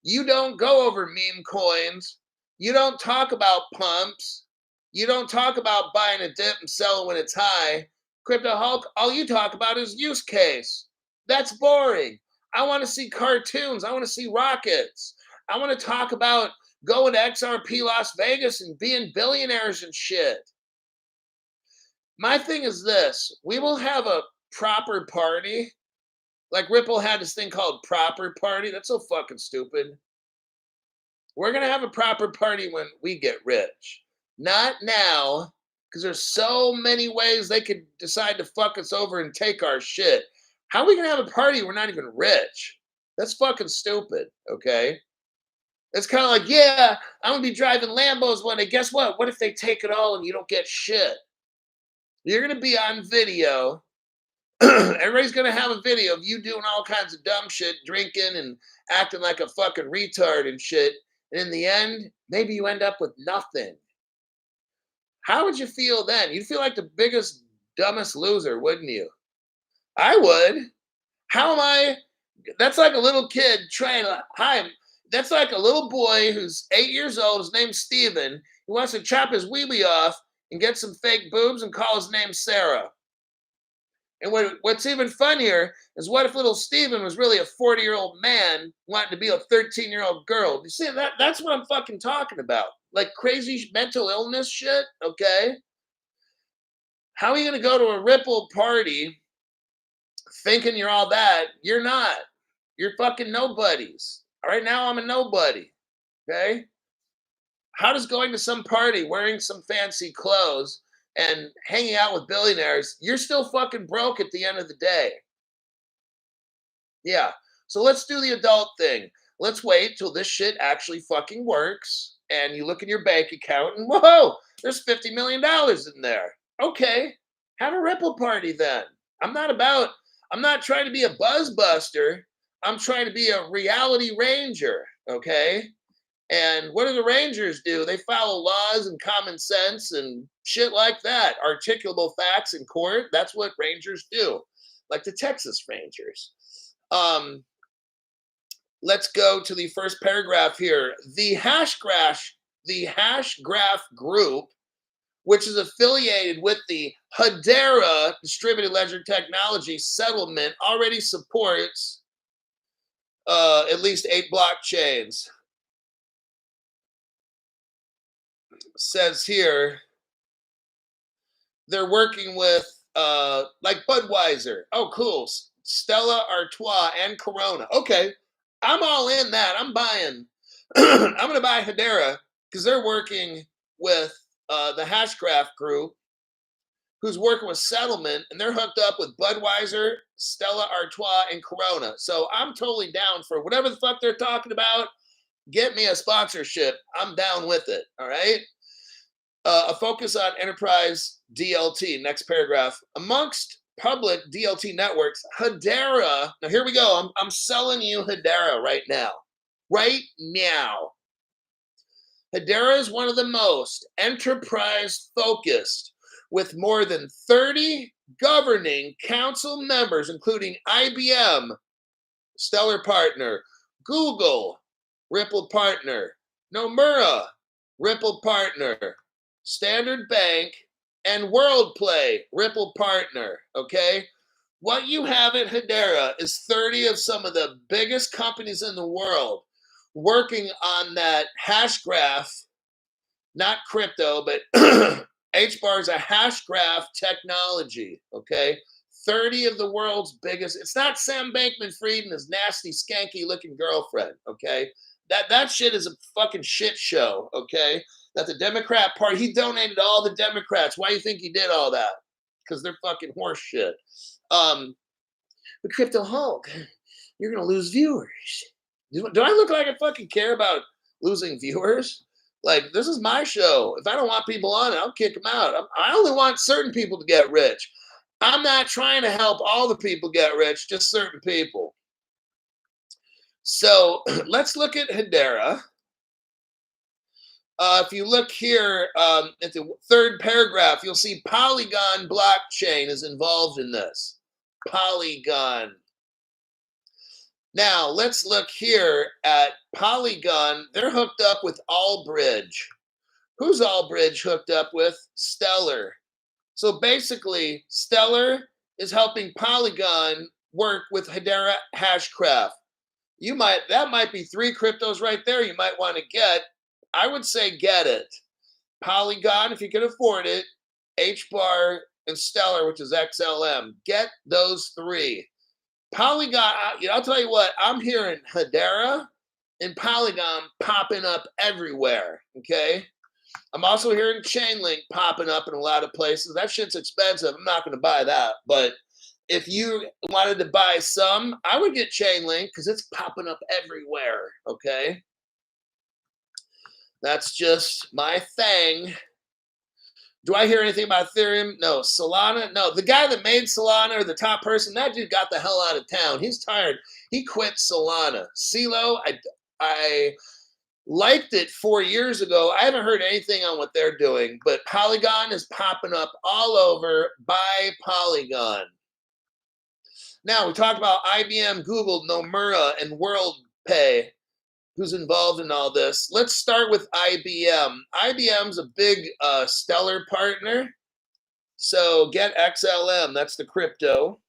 You don't go over meme coins. You don't talk about pumps. You don't talk about buying a dip and selling when it's high. Crypto Hulk, all you talk about is use case. That's boring. I want to see cartoons. I want to see rockets. I want to talk about going to XRP Las Vegas and being billionaires and shit. My thing is this. We will have a proper party. Like Ripple had this thing called proper party. That's so fucking stupid. We're going to have a proper party when we get rich. Not now, because there's so many ways they could decide to fuck us over and take our shit. How are we going to have a party we're not even rich? That's fucking stupid, okay? It's kind of like, yeah, I'm going to be driving Lambos one day. Guess what? What if they take it all and you don't get shit? You're going to be on video. Everybody's going to have a video of you doing all kinds of dumb shit, drinking and acting like a fucking retard and shit. And in the end, maybe you end up with nothing. How would you feel then? You'd feel like the biggest, dumbest loser, wouldn't you? I would. How am I? That's like a little kid trying to, that's like a little boy who's 8 years old. His name's Steven. He wants to chop his weebie off and get some fake boobs and call his name Sarah. And what's even funnier is what if little Steven was really a 40-year-old man wanting to be a 13-year-old girl? You see, that's what I'm fucking talking about. Like crazy mental illness shit, okay? How are you going to go to a Ripple party thinking you're all that? You're not. You're fucking nobodies. Right now, I'm a nobody, okay? How does going to some party wearing some fancy clothes and hanging out with billionaires, you're still fucking broke at the end of the day? Yeah. So let's do the adult thing. Let's wait till this shit actually fucking works. And you look in your bank account and whoa, there's $50 million in there. Okay. Have a Ripple party then. I'm not trying to be a buzz buster. I'm trying to be a reality ranger. Okay. And what do the Rangers do? They follow laws and common sense and shit like that. Articulable facts in court. That's what Rangers do. Like the Texas Rangers. Let's go to the first paragraph here. The Hashgraph Group, which is affiliated with the Hedera distributed ledger technology Settlement, already supports at least 8 blockchains. Says here they're working with like Budweiser. Oh, cool. Stella Artois and Corona. Okay, I'm all in that. I'm buying. I'm going to buy Hedera because they're working with the Hashgraph Group, who's working with Settlement, and they're hooked up with Budweiser, Stella Artois, and Corona. So I'm totally down for whatever the fuck they're talking about. Get me a sponsorship. I'm down with it. All right. A focus on enterprise DLT. Next paragraph. Amongst public DLT networks, Hedera. Now here we go. I'm selling you Hedera right now. Right now. Hedera is one of the most enterprise focused, with more than 30 governing council members, including IBM, Stellar partner. Google, Ripple partner. Nomura, Ripple partner. Standard Bank and WorldPlay, Ripple partner. Okay? What you have at Hedera is 30 of some of the biggest companies in the world working on that hash graph, not crypto, but HBAR is a hash graph technology, okay? 30 of the world's biggest. It's not Sam Bankman-Fried and his nasty, skanky-looking girlfriend, okay? That shit is a fucking shit show, okay? That the Democrat Party, he donated to all the Democrats. Why do you think he did all that? Because they're fucking horse shit. But Crypto Hulk, you're going to lose viewers. Do I look like I fucking care about losing viewers? Like, this is my show. If I don't want people on it, I'll kick them out. I only want certain people to get rich. I'm not trying to help all the people get rich, just certain people. So let's look at Hedera. If you look here at the third paragraph, you'll see Polygon blockchain is involved in this. Polygon. Now, let's look here at Polygon. They're hooked up with Allbridge. Who's Allbridge hooked up with? Stellar. So basically, Stellar is helping Polygon work with Hedera Hashgraph. That might be 3 cryptos right there you might want to get. I would say get it. Polygon, if you can afford it, HBAR, and Stellar, which is XLM. Get those 3. Polygon, I'll tell you what, I'm hearing Hedera and Polygon popping up everywhere, okay? I'm also hearing Chainlink popping up in a lot of places. That shit's expensive. I'm not going to buy that. But if you wanted to buy some, I would get Chainlink because it's popping up everywhere, okay? That's just my thing. Do I hear anything about Ethereum? No. Solana? No. The guy that made Solana, or the top person, that dude got the hell out of town. He's tired. He quit Solana. CeeLo, I liked it 4 years ago. I haven't heard anything on what they're doing, but Polygon is popping up all over. Buy Polygon. Now, we talked about IBM, Google, Nomura, and WorldPay. Who's involved in all this? Let's start with IBM. IBM's a big Stellar partner. So get XLM, that's the crypto.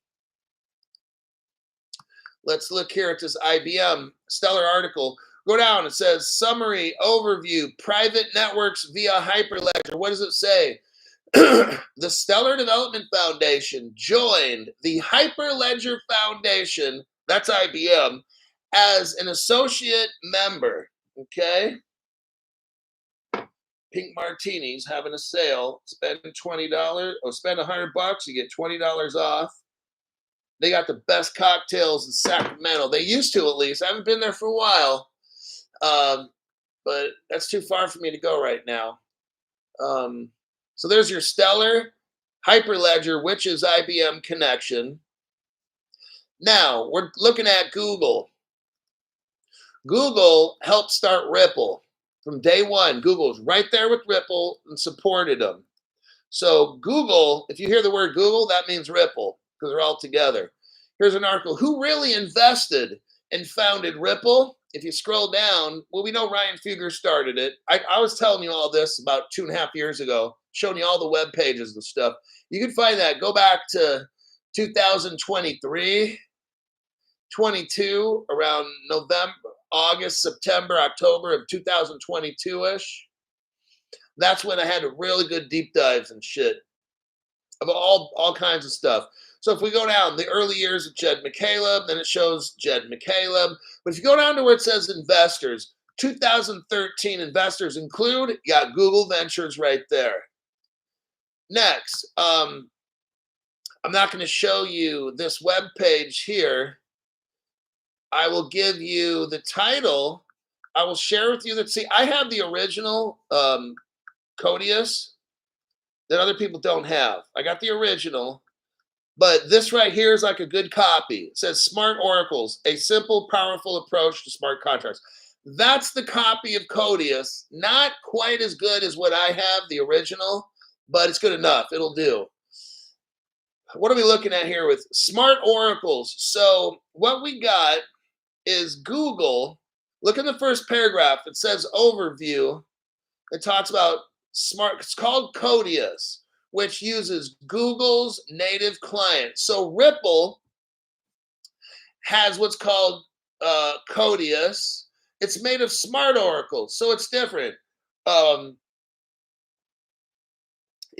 Let's look here at this IBM Stellar article. Go down, it says summary, overview, private networks via Hyperledger. What does it say? The Stellar Development Foundation joined the Hyperledger Foundation, that's IBM, as an associate member, okay? Pink Martini's having a sale. Spend $20 or spend $100, you get $20 off. They got the best cocktails in Sacramento. They used to, at least. I haven't been there for a while, but that's too far for me to go right now. So there's your Stellar Hyperledger, which is IBM connection. Now we're looking at Google. Google helped start Ripple from day one. Google was right there with Ripple and supported them. So Google, if you hear the word Google, that means Ripple because they're all together. Here's an article. Who really invested and founded Ripple? If you scroll down, well, we know Ryan Fugger started it. I was telling you all this about 2.5 years ago, showing you all the web pages and stuff. You can find that. Go back to 2023, 22, around November, August, September, October of 2022-ish. That's when I had really good deep dives and shit of all kinds of stuff. So if we go down, the early years of Jed McCaleb, then it shows Jed McCaleb. But if you go down to where it says investors, 2013 investors include, you got Google Ventures right there. Next, I'm not going to show you this web page here. I will give you the title. I will share with you that, see, I have the original Codius that other people don't have. I got the original, but this right here is like a good copy. It says Smart Oracles, a simple, powerful approach to smart contracts. That's the copy of Codius. Not quite as good as what I have, the original, but it's good enough. It'll do. What are we looking at here with Smart Oracles? So what we got is Google. Look in the first paragraph. It says overview. It talks about smart. It's called Codius, which uses Google's native client. So Ripple has what's called Codius. It's made of smart oracles, so it's different.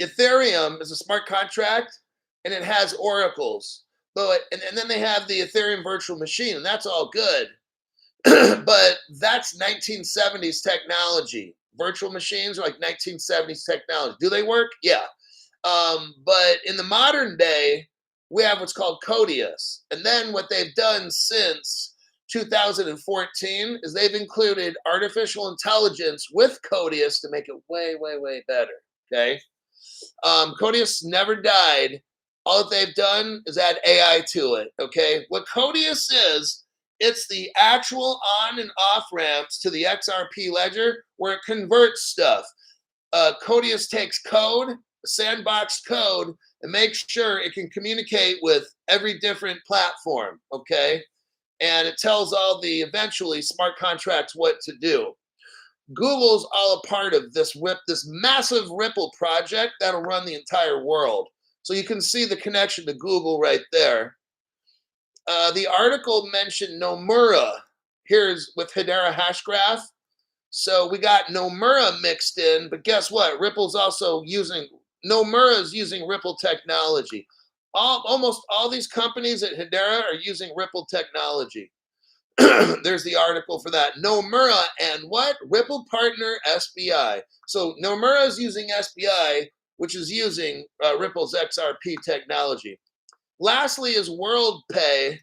Ethereum is a smart contract, and it has oracles. But and then they have the Ethereum virtual machine, and that's all good. But that's 1970s technology. Virtual machines are like 1970s technology. Do they work? Yeah. But in the modern day, we have what's called Codius. And then what they've done since 2014 is they've included artificial intelligence with Codius to make it way, way, way better. Okay. Codius never died. All that they've done is add AI to it. Okay. What Codius is, it's the actual on and off ramps to the XRP ledger where it converts stuff. Codius takes code, sandbox code, and makes sure it can communicate with every different platform, okay? And it tells all the eventually smart contracts what to do. Google's all a part of this massive Ripple project that'll run the entire world. So you can see the connection to Google right there. The article mentioned Nomura. Here's with Hedera Hashgraph. So we got Nomura mixed in, but guess what? Ripple's also using, Nomura's using Ripple technology. Almost all these companies at Hedera are using Ripple technology. There's the article for that. Nomura and what? Ripple partner SBI. So Nomura is using SBI, which is using Ripple's XRP technology. Lastly is WorldPay.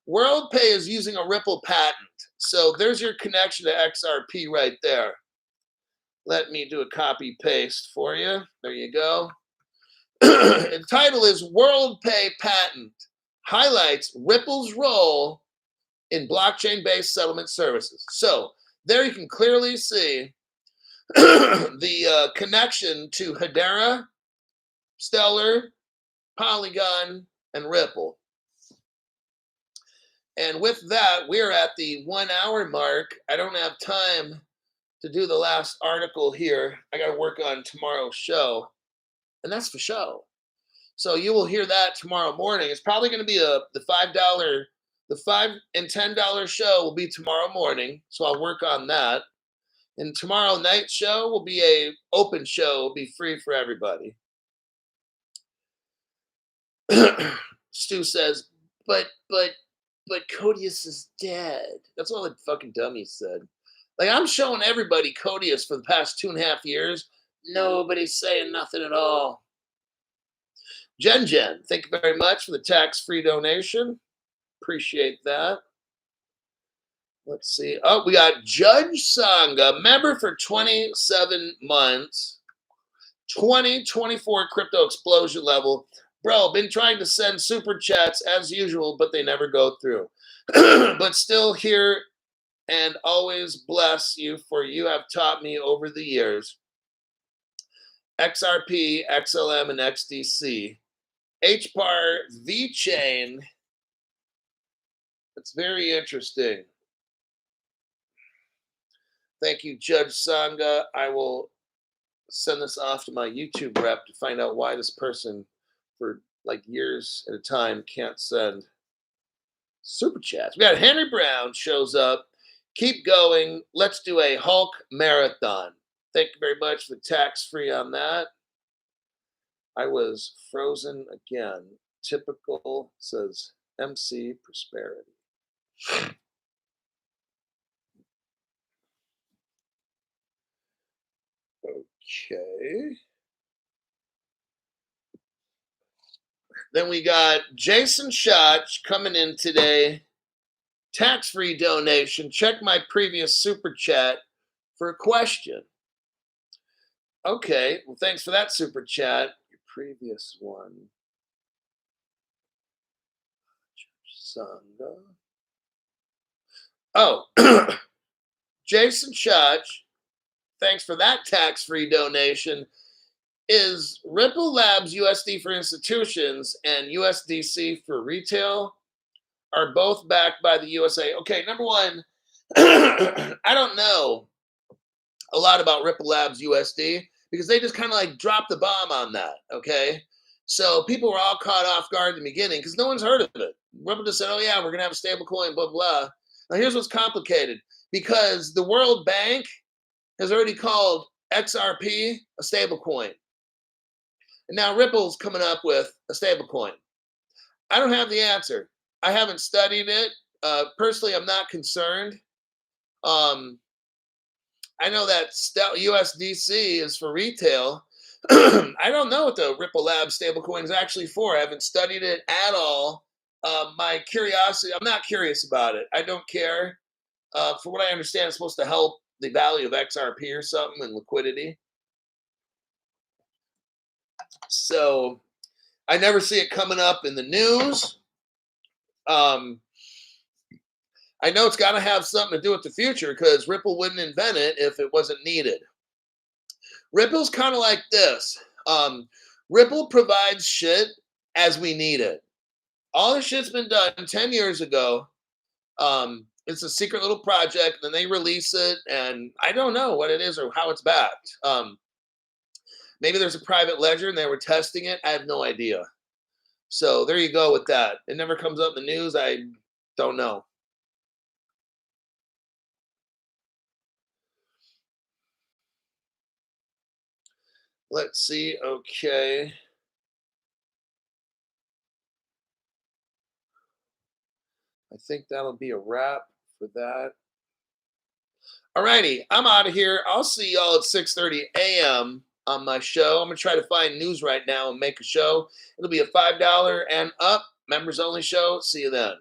WorldPay is using a Ripple patent. So there's your connection to XRP right there. Let me do a copy paste for you. There you go. The title is WorldPay Patent Highlights Ripple's Role in Blockchain-Based Settlement Services. So there you can clearly see the connection to Hedera, Stellar, Polygon, and Ripple. And with that, we're at the 1 hour mark. I don't have time to do the last article here. I got to work on tomorrow's show, and that's for show. So you will hear that tomorrow morning. It's probably going to be the $5 and $10 show will be tomorrow morning. So I'll work on that. And tomorrow night's show will be a open show. It'll be free for everybody. Stu says, but Codius is dead. That's all the fucking dummies said. Like, I'm showing everybody Codius for the past 2.5 years. Nobody's saying nothing at all. Jen, thank you very much for the tax-free donation. Appreciate that. Let's see. Oh, we got Judge Sangha, member for 27 months. 2024 crypto explosion level. Bro, been trying to send super chats as usual, but they never go through. But still here and always bless you, for you have taught me over the years. XRP, XLM, and XDC. HBAR, VeChain. It's very interesting. Thank you, Judge Sangha. I will send this off to my YouTube rep to find out why this person, for like years at a time, can't send super chats. We got Henry Brown shows up. Keep going. Let's do a Hulk marathon. Thank you very much for the tax-free on that. I was frozen again. Typical, says MC Prosperity. Okay. Then we got Jason Schotch coming in today. Tax-free donation. Check my previous super chat for a question. Okay. Well, thanks for that super chat. Your previous one. Sangha. Oh, Jason Schotch. Thanks for that tax-free donation. Is Ripple Labs USD for institutions and USDC for retail? are both backed by the USA. Okay, number one, I don't know a lot about Ripple Labs USD because they just kind of like dropped the bomb on that. Okay. So people were all caught off guard in the beginning because no one's heard of it. Ripple just said, oh, yeah, we're going to have a stable coin, blah, blah. Now, here's what's complicated because the World Bank has already called XRP a stable coin. And now Ripple's coming up with a stable coin. I don't have the answer. I haven't studied it. Personally, I'm not concerned. I know that USDC is for retail. I don't know what the Ripple Lab stablecoin is actually for. I haven't studied it at all. My curiosity, I'm not curious about it. I don't care. For what I understand, it's supposed to help the value of XRP or something and liquidity. So I never see it coming up in the news. I know it's got to have something to do with the future because Ripple wouldn't invent it if it wasn't needed. Ripple's kind of like this. Ripple provides shit as we need it. All the shit's been done 10 years ago. It's a secret little project, then they release it, and I don't know what it is or how it's backed. Maybe there's a private ledger and they were testing it. I have no idea. So there you go with that. It never comes up in the news. I don't know. Let's see. Okay. I think that'll be a wrap for that. Alrighty, I'm out of here. I'll see y'all at 6:30 a.m. on my show. I'm gonna try to find news right now and make a show. It'll be a $5 and up members only show. See you then.